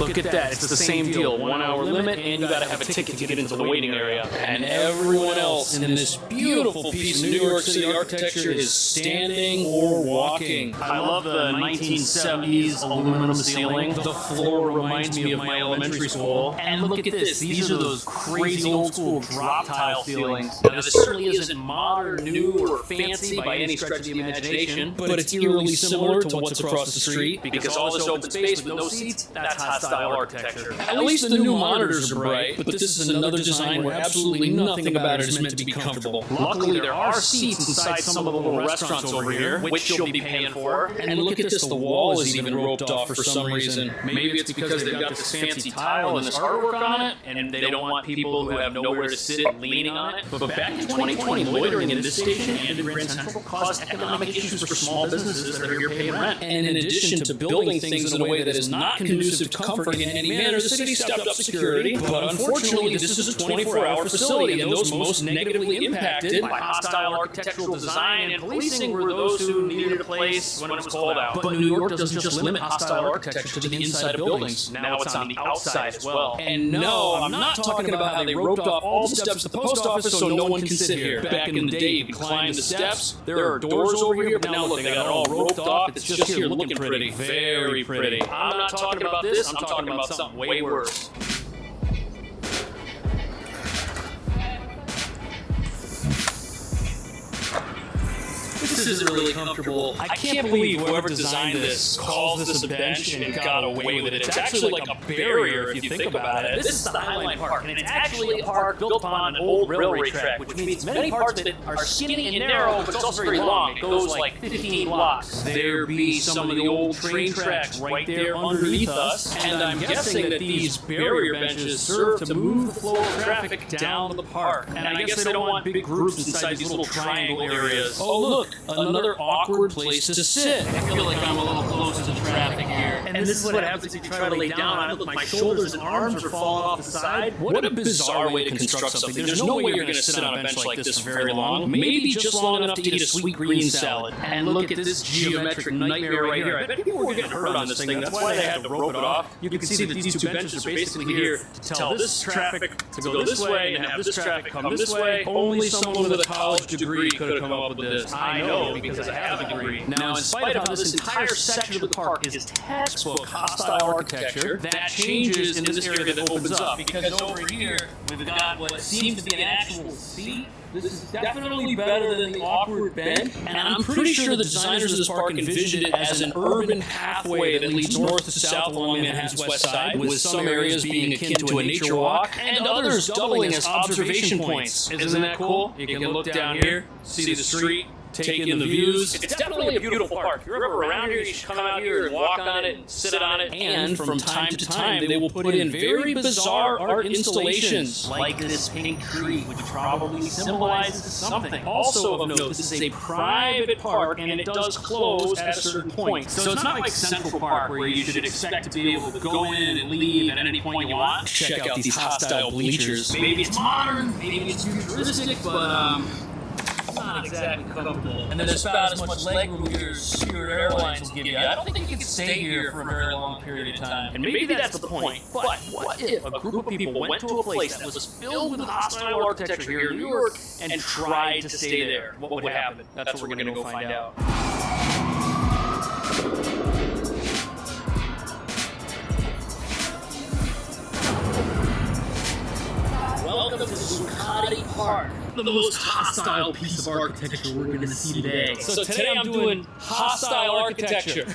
Look at that. It's the same deal. 1 hour limit, and you gotta have a ticket to get into the waiting area. And everyone else in this beautiful piece of New York City architecture is standing or walking. I love the 1970s aluminum ceiling. The floor reminds me of my elementary school. And look at this. These are those crazy old school drop tile ceilings. Now, this certainly isn't modern, new, or fancy by any stretch of the imagination, But it's eerily similar to what's across the street. because all this open space with no seats, that's hostile architecture. At least the new monitors are bright, but this is another design where absolutely nothing about it is meant to be comfortable. Luckily, there are seats inside some of the little restaurants over here, which you'll be paying for. And look at this, the wall is even roped off for some reason. Maybe it's because they've got this fancy tile and this artwork on it, and they don't want people who have nowhere to sit leaning on it. But back in 2020, loitering in this station and in Grand Central caused economic issues for small businesses that are here paying rent. And in addition to building things in a way that is not conducive to comfort in any manner, the city stepped up security. But unfortunately, this is a 24-hour facility, and those most negatively impacted by hostile architectural design and policing were those who needed a place when it was cold out. But New York doesn't just limit hostile architecture to the inside of buildings. Now it's on the outside as well. And no, I'm not talking about how they roped off all the steps at the post office so no one can sit here. Back in the day, you could climb the steps. There are doors over here, but now look, they got it all roped off. It's just here looking pretty. Very pretty. I'm not talking about this, I'm talking about something way worse. This isn't really comfortable. I can't believe whoever designed this calls this a bench and got away with it. It's actually like a barrier if you think about it. This is the Highline Park, and it's actually a park built upon an old railway track, which means many parts of it are skinny and narrow, but it's also very long. It goes like 15 blocks. There be some of the old train tracks right there underneath us, and I'm guessing that these barrier benches serve to move the flow of traffic down the park. And I guess they don't want big groups inside these little triangle areas. Oh look, another awkward place to sit. I feel like I'm a little close to the traffic here. And this is what happens if you try to lay down on it. Look, my shoulders and arms are falling off the side. What a bizarre way to construct something. There's no way you're going to sit on a bench like this for very long. Maybe just long enough to eat a sweet green salad. And look at this geometric nightmare right here. I bet people were getting hurt on this thing. That's why they had to rope it off. You can see that these two benches are basically here to tell this traffic to go this way and have this traffic come this way. Only someone with a college degree could have come up with this. I know, because I have a degree. Now, in spite of how this entire section of the park is textbook hostile architecture, that changes in this area that opens up. Because over here, we've got what seems to be an actual seat. This is definitely better than the awkward bench. And I'm pretty sure the designers of this park envisioned it as an urban pathway that leads north to south along Manhattan's west side, with some areas being akin to a nature walk, and others doubling as observation points. Isn't that cool? You can look down here, see the street, take in the views. It's definitely a beautiful park. If you're ever around here, you should come out here and walk on it and sit on it. And from time to time, they will put in very bizarre art installations. Like this pink tree, which probably symbolizes something. Also of note, this is a private park, and it does close at a certain point. So it's not like Central Park, where you should expect to be able to go in and leave at any point you want. Check out these hostile bleachers. Maybe it's modern, maybe it's futuristic, but not exactly comfortable. And there's about as much legroom here as Spirit Airlines will give you. I don't think you can stay here for a very long period of time. And maybe that's the point. But what if a group of people went to a place that was filled with hostile architecture here in New York and tried to stay there? What would happen? That's what we're going to go find out. Welcome to Zuccotti Park, the most hostile piece of architecture we're going to see today. So today I'm doing hostile architecture,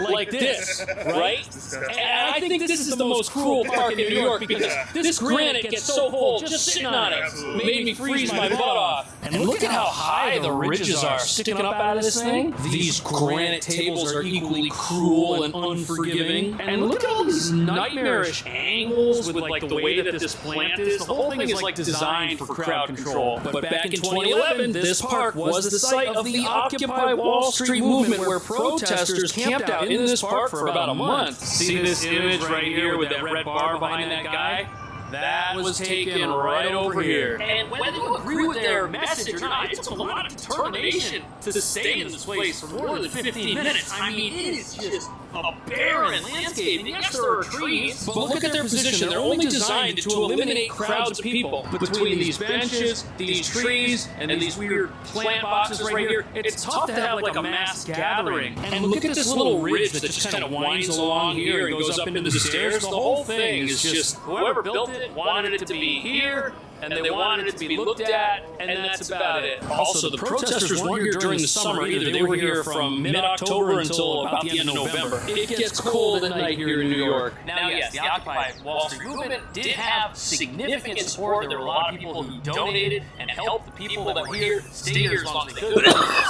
like this, right? And I think this is the most cruel park in New York because this granite gets so full just sitting on it made me freeze my butt off. And look at how high the ridges are sticking up out of this thing. These granite tables are equally cruel and unforgiving. And look at all these nightmarish angles with like the way that this plant is. The whole thing is like designed for crowd control. But back in 2011, this park was the site of the Occupy Wall Street movement, where protesters camped out in this park for about a month. See this image right here with that red bar behind that guy? That was taken right over here. And whether you agree with their message or not, it took a lot of determination to stay in this place for more than 15 minutes. I mean, it is just a barren landscape. And yes, there are trees. But look at their position. They're only designed to eliminate crowds of people. Between these benches, these trees, and these weird plant boxes right here, it's tough to have like a mass gathering. And look at this little ridge that just kind of winds along here and goes up into the stairs. The whole thing is just, whoever built it wanted it to be here, and they wanted it to be looked at, and that's about it. Also, the protesters weren't here during the summer either. They were here from mid-October until about the end of November. It gets cold at night here in New York. Now, yes, the Occupy Wall Street movement did have significant support. There were a lot of people who donated and helped the people that were here stay here as long as they could.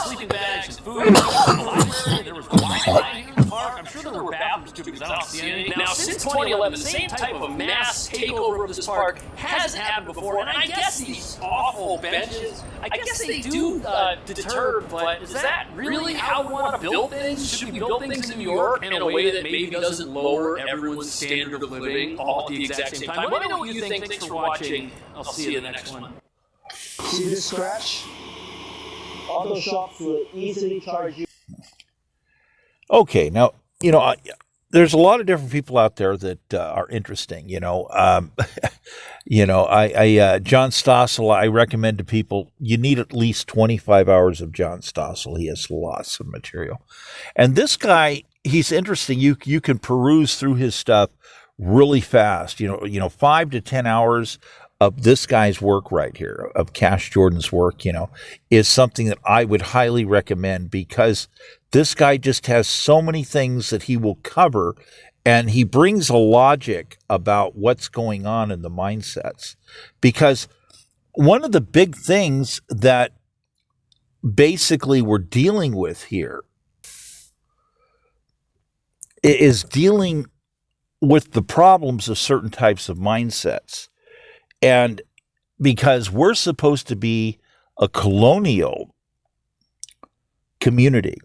Sleeping bags and food. The library, there was Wi-Fi here in the park. I'm sure there were bathrooms too because I don't see any. Now, since 2011, the same type of mass takeover of this park hasn't happened before. And I guess these awful benches, I guess they do deter, but is that really how we want to build things? Should we build things in New York in a way that maybe doesn't lower everyone's standard of living all at the exact same time? Let me know what you think. Thanks for watching. I'll see you in the next one. See this scratch? Auto shops will easily charge you. Okay, now, there's a lot of different people out there that are interesting, John Stossel, I recommend to people, you need at least 25 hours of John Stossel. He has lots of material. And this guy, he's interesting. You can peruse through his stuff really fast. 5 to 10 hours of this guy's work right here, of Cash Jordan's work, is something that I would highly recommend, because this guy just has so many things that he will cover, and he brings a logic about what's going on in the mindsets. Because one of the big things that basically we're dealing with here is dealing with the problems of certain types of mindsets. And because we're supposed to be a colonial community,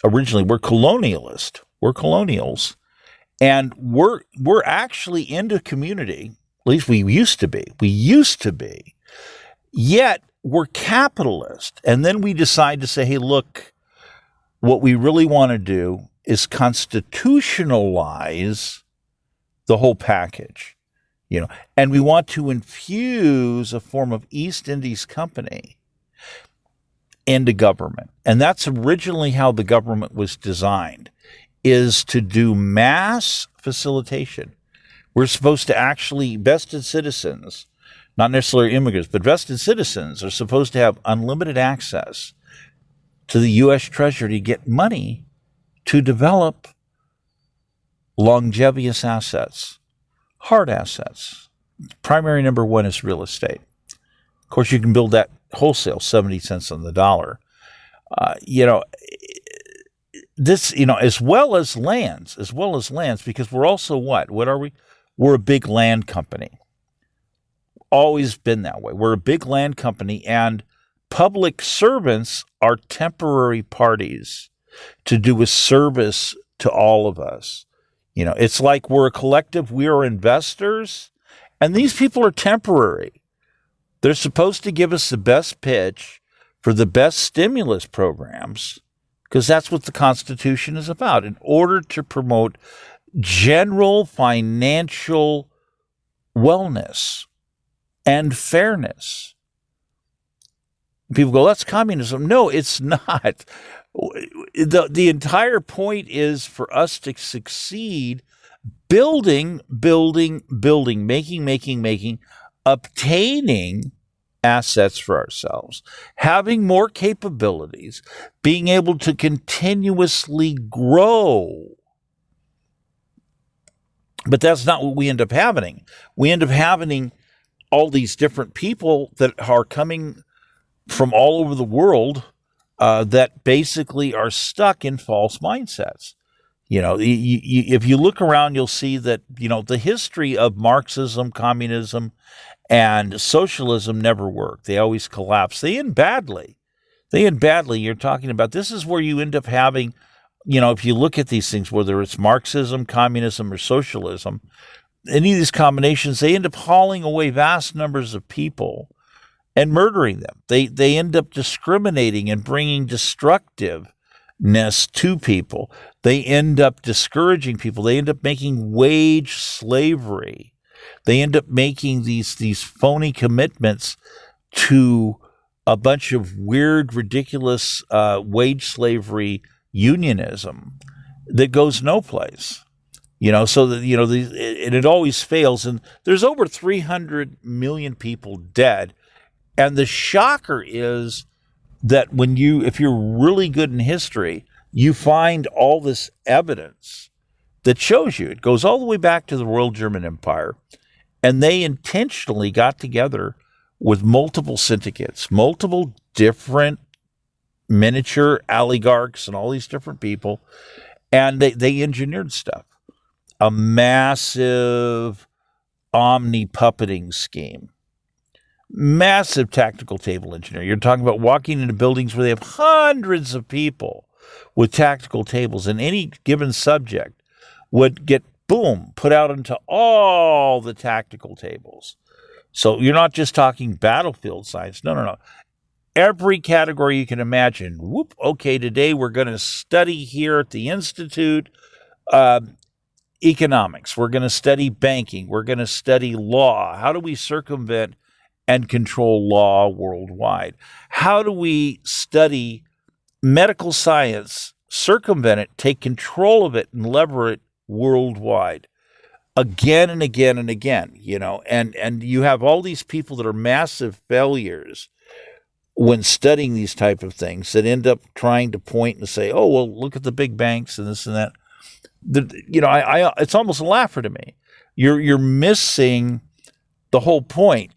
originally we're colonialist, we're colonials, and we're actually into community. At least we used to be. Yet we're capitalist. And then we decide to say, hey, look, what we really want to do is constitutionalize the whole package. And we want to infuse a form of East Indies Company into government. And that's originally how the government was designed, is to do mass facilitation. We're supposed to actually, vested citizens, not necessarily immigrants, but vested citizens are supposed to have unlimited access to the U.S. Treasury to get money to develop longevous assets. Hard assets. Primary number one is real estate. Of course, you can build that wholesale, 70 cents on the dollar. This, as well as lands, because we're also what? What are we? We're a big land company. Always been that way. We're a big land company, and public servants are temporary parties to do a service to all of us. It's like we're a collective, we are investors, and these people are temporary. They're supposed to give us the best pitch for the best stimulus programs, because that's what the Constitution is about, in order to promote general financial wellness and fairness. People go, that's communism. No, it's not. The entire point is for us to succeed building, making, obtaining assets for ourselves, having more capabilities, being able to continuously grow. But that's not what we end up having. We end up having all these different people that are coming from all over the world that basically are stuck in false mindsets. If you look around, you'll see that, the history of Marxism, communism, and socialism never worked. They always collapse. They end badly. You're talking about, this is where you end up having, if you look at these things, whether it's Marxism, communism, or socialism, any of these combinations, they end up hauling away vast numbers of people and murdering them. They end up discriminating and bringing destructiveness to people. They end up discouraging people. They end up making wage slavery. They end up making these phony commitments to a bunch of weird, ridiculous wage slavery unionism that goes no place. So that and it always fails. And there's over 300 million people dead. And the shocker is that if you're really good in history, you find all this evidence that shows you. It goes all the way back to the Royal German Empire. And they intentionally got together with multiple syndicates, multiple different miniature oligarchs and all these different people. And they engineered stuff. A massive omni-puppeting scheme. Massive tactical table engineering. You're talking about walking into buildings where they have hundreds of people with tactical tables, and any given subject would get, boom, put out into all the tactical tables. So you're not just talking battlefield science. No. Every category you can imagine. Whoop, okay, today we're going to study here at the Institute economics. We're going to study banking. We're going to study law. How do we circumvent and control law worldwide? How do we study medical science, circumvent it, take control of it, and lever it worldwide? Again and again and again, and you have all these people that are massive failures when studying these type of things that end up trying to point and say, oh, well, look at the big banks and this and that. It's almost a laugher to me. You're missing the whole point.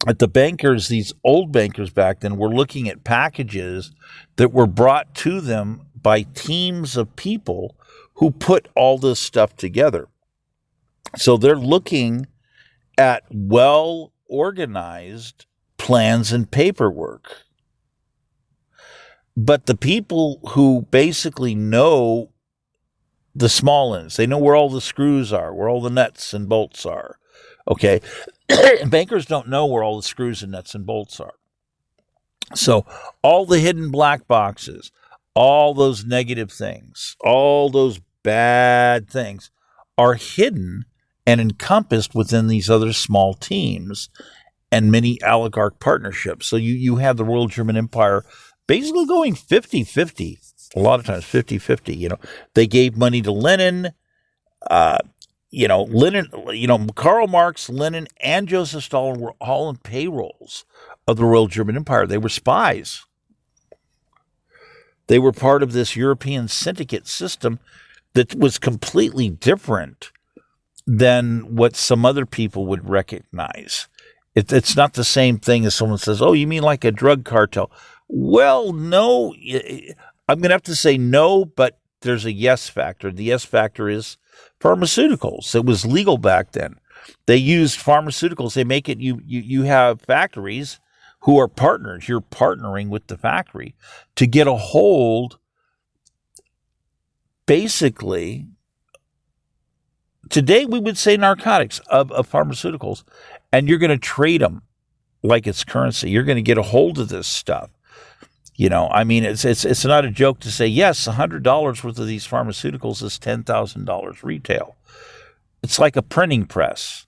At the bankers, these old bankers back then, were looking at packages that were brought to them by teams of people who put all this stuff together. So they're looking at well-organized plans and paperwork. But the people who basically know the small ends, they know where all the screws are, where all the nuts and bolts are. Okay. Bankers don't know where all the screws and nuts and bolts are. So all the hidden black boxes, all those negative things, all those bad things are hidden and encompassed within these other small teams and many oligarch partnerships. So you have the Royal German Empire basically going 50-50, a lot of times 50-50. They gave money to Lenin, Karl Marx, Lenin, and Joseph Stalin were all in payrolls of the Royal German Empire. They were spies. They were part of this European syndicate system that was completely different than what some other people would recognize. It's not the same thing as someone says, oh, you mean like a drug cartel? Well, no. I'm going to have to say no, but there's a yes factor. The yes factor is pharmaceuticals. It was legal back then. They used pharmaceuticals. They make it, you have factories who are partners. You're partnering with the factory to get a hold, basically, today we would say narcotics of pharmaceuticals, and you're going to trade them like it's currency. You're going to get a hold of this stuff. It's not a joke to say, yes, $100 worth of these pharmaceuticals is $10,000 retail. It's like a printing press.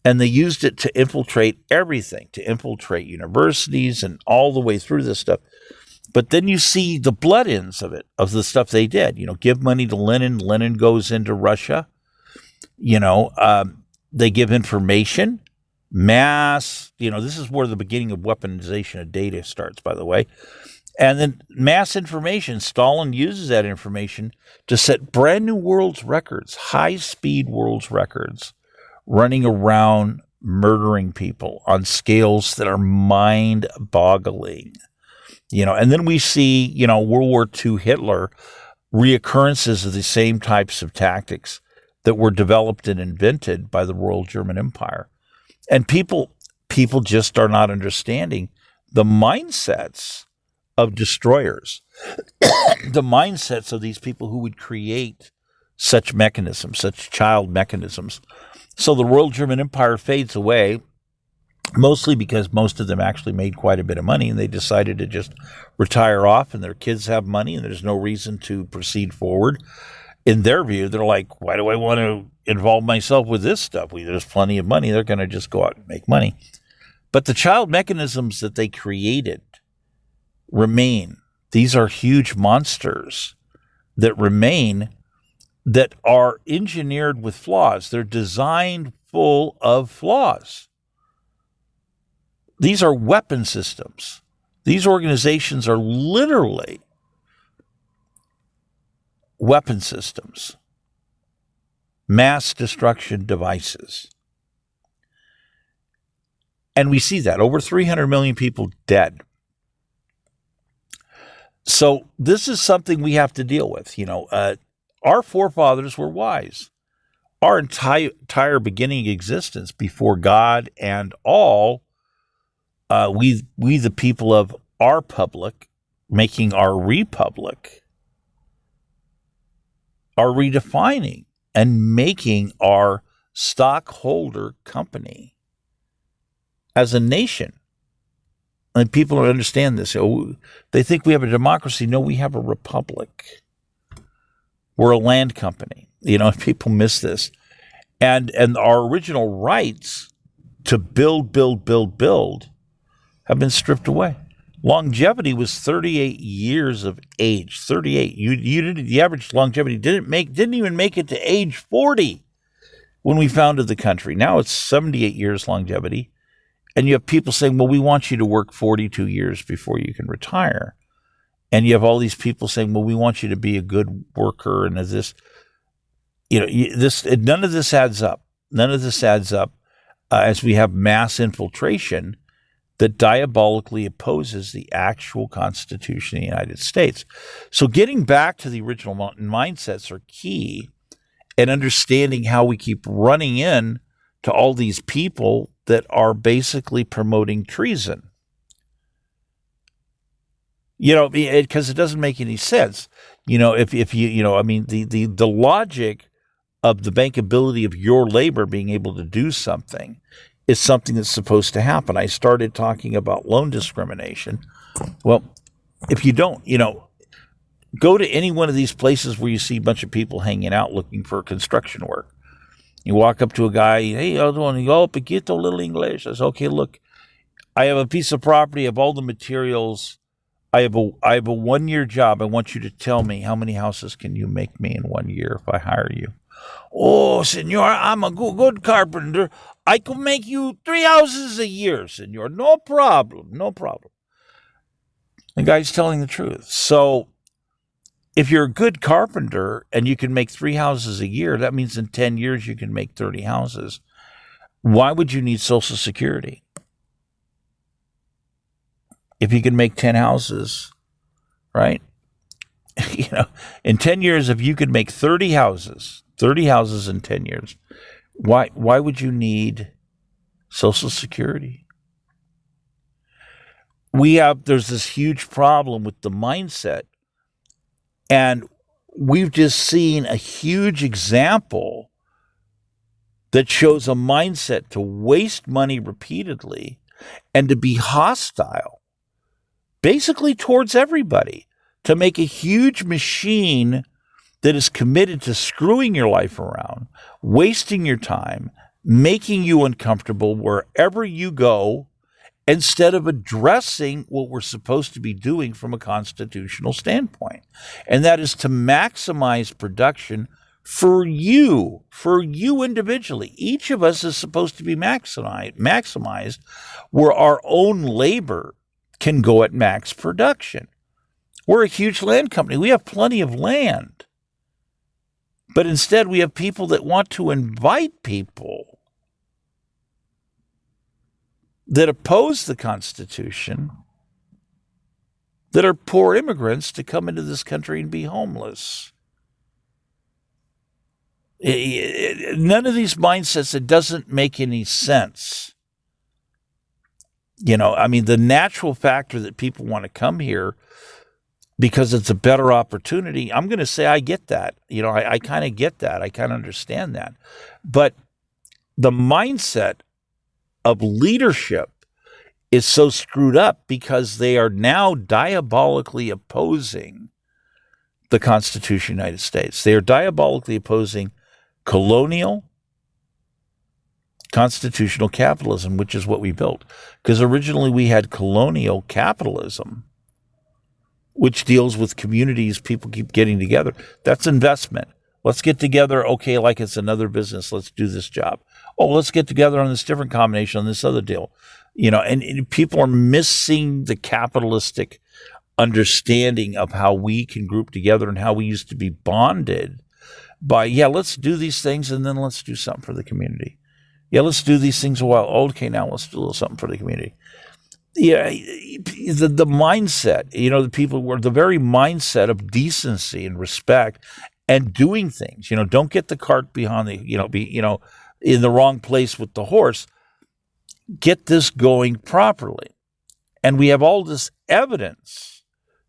And they used it to infiltrate everything, to infiltrate universities and all the way through this stuff. But then you see the blood ends of it, of the stuff they did. Give money to Lenin. Lenin goes into Russia. They give information. Mass, this is where the beginning of weaponization of data starts, by the way. And then mass information, Stalin uses that information to set brand new world's records, high-speed world's records, running around murdering people on scales that are mind-boggling. And then we see, World War II Hitler, reoccurrences of the same types of tactics that were developed and invented by the Royal German Empire. And people just are not understanding the mindsets of destroyers, the mindsets of these people who would create such mechanisms, such child mechanisms. So the Royal German Empire fades away, mostly because most of them actually made quite a bit of money, and they decided to just retire off, and their kids have money, and there's no reason to proceed forward. In their view, they're like, why do I want to involve myself with this stuff? There's plenty of money. They're going to just go out and make money. But the child mechanisms that they created remain. These are huge monsters that remain, that are engineered with flaws. They're designed full of flaws. These are weapon systems. These organizations are literally weapon systems, mass destruction devices. And we see that over 300 million people dead. So this is something we have to deal with. Our forefathers were wise. Our entire beginning existence before God and all, we the people of our public, making our republic, are redefining and making our stockholder company as a nation. And people don't understand this. They think we have a democracy. No, we have a republic. We're a land company. People miss this. And our original rights to build have been stripped away. Longevity was 38 years of age. 38. The average longevity didn't even make it to age 40 when we founded the country. Now it's 78 years longevity. And you have people saying, well, we want you to work 42 years before you can retire. And you have all these people saying, well, we want you to be a good worker. And none of this adds up. None of this adds up as we have mass infiltration that diabolically opposes the actual Constitution of the United States. So getting back to the original mindsets are key, and understanding how we keep running in to all these people that are basically promoting treason. Because it doesn't make any sense. The logic of the bankability of your labor being able to do something is something that's supposed to happen. I started talking about loan discrimination. Well, if you don't, go to any one of these places where you see a bunch of people hanging out looking for construction work. You walk up to a guy, hey, how's it going? Oh, poquito little English. I says, okay, look, I have a piece of property, I have all the materials. I have a 1-year job. I want you to tell me how many houses can you make me in 1 year if I hire you? Oh, senor, I'm a good carpenter. I can make you 3 houses a year, senor. No problem. The guy's telling the truth. So if you're a good carpenter and you can make 3 houses a year, that means in 10 years you can make 30 houses. Why would you need Social Security? If you can make 10 houses, right? In 10 years, if you could make 30 houses in 10 years, why would you need Social Security? There's this huge problem with the mindset. And we've just seen a huge example that shows a mindset to waste money repeatedly and to be hostile, basically towards everybody, to make a huge machine that is committed to screwing your life around, wasting your time, making you uncomfortable wherever you go, instead of addressing what we're supposed to be doing from a constitutional standpoint. And that is to maximize production for you individually. Each of us is supposed to be maximized where our own labor can go at max production. We're a huge land company. We have plenty of land. But instead, we have people that want to invite people that oppose the Constitution, that are poor immigrants, to come into this country and be homeless. None of these mindsets, it doesn't make any sense. The natural factor that people want to come here, because it's a better opportunity. I'm going to say I get that. I kind of get that. I kind of understand that. But the mindset of leadership is so screwed up because they are now diabolically opposing the Constitution of the United States. They are diabolically opposing colonial constitutional capitalism, which is what we built. Because originally we had colonial capitalism, which deals with communities, people keep getting together. That's investment. Let's get together, okay, like it's another business. Let's do this job. Oh, let's get together on this different combination on this other deal. And people are missing the capitalistic understanding of how we can group together and how we used to be bonded by, let's do these things and then let's do something for the community. Yeah, let's do these things a while. Okay, now let's do a little something for the community. Yeah, the mindset, the people were the very mindset of decency and respect and doing things. Don't get the cart behind the, in the wrong place with the horse. Get this going properly. And we have all this evidence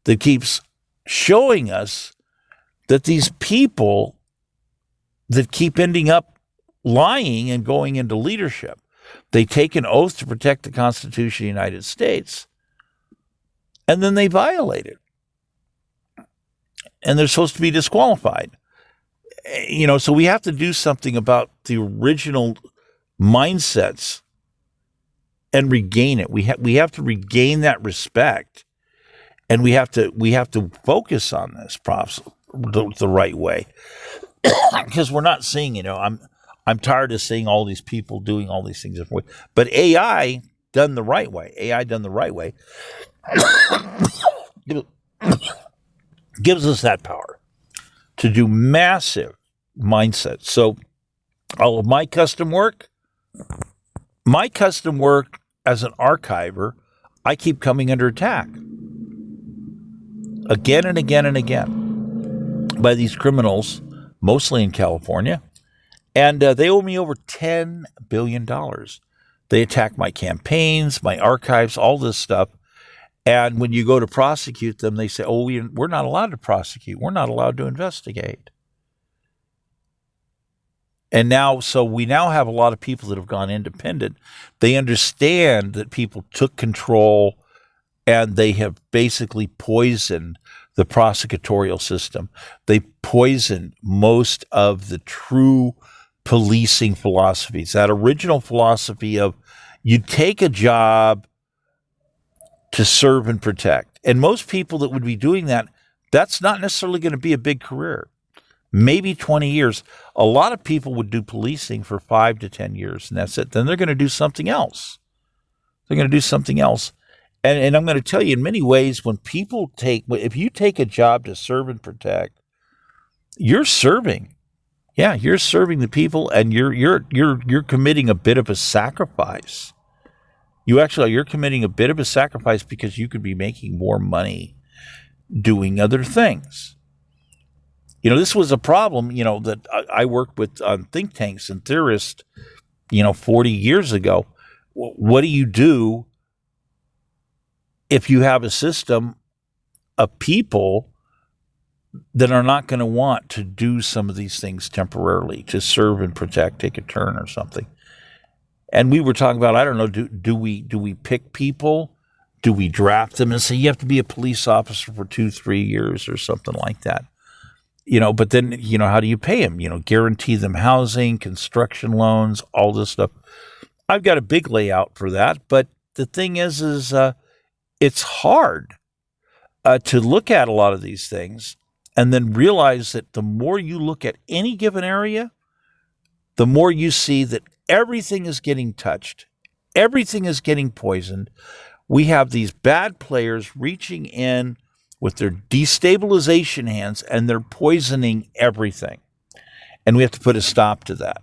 that keeps showing us that these people that keep ending up lying and going into leadership, they take an oath to protect the Constitution of the United States, and then they violate it. And they're supposed to be disqualified. So we have to do something about the original mindsets and regain it. We have to regain that respect, and we have to focus on this the right way. Because we're not seeing, I'm tired of seeing all these people doing all these things different ways. But AI done the right way. Gives us that power to do massive mindsets. So all of my custom work as an archiver, I keep coming under attack again and again and again by these criminals, mostly in California. And they owe me over $10 billion. They attack my campaigns, my archives, all this stuff. And when you go to prosecute them, they say, oh, we're not allowed to prosecute. We're not allowed to investigate. And so we now have a lot of people that have gone independent. They understand that people took control and they have basically poisoned the prosecutorial system. They poisoned most of the true policing philosophies. That original philosophy of you take a job to serve and protect. And most people that would be doing that, that's not necessarily going to be a big career. Maybe 20 years. A lot of people would do policing for 5 to 10 years, and that's it. Then they're going to do something else. And I'm going to tell you, in many ways, if you take a job to serve and protect, you're serving. Yeah, you're serving the people, and you're committing a bit of a sacrifice. You're committing a bit of a sacrifice because you could be making more money doing other things. This was a problem, that I worked with on think tanks and theorists, 40 years ago. What do you do if you have a system of people that are not going to want to do some of these things temporarily, to serve and protect, take a turn or something? And we were talking about, I don't know, do we pick people? Do we draft them and say you have to be a police officer for 2-3 years or something like that? But then, how do you pay them? Guarantee them housing, construction loans, all this stuff. I've got a big layout for that. But the thing is it's hard to look at a lot of these things and then realize that the more you look at any given area, the more you see that everything is getting touched. Everything is getting poisoned. We have these bad players reaching in with their destabilization hands, and they're poisoning everything. And we have to put a stop to that.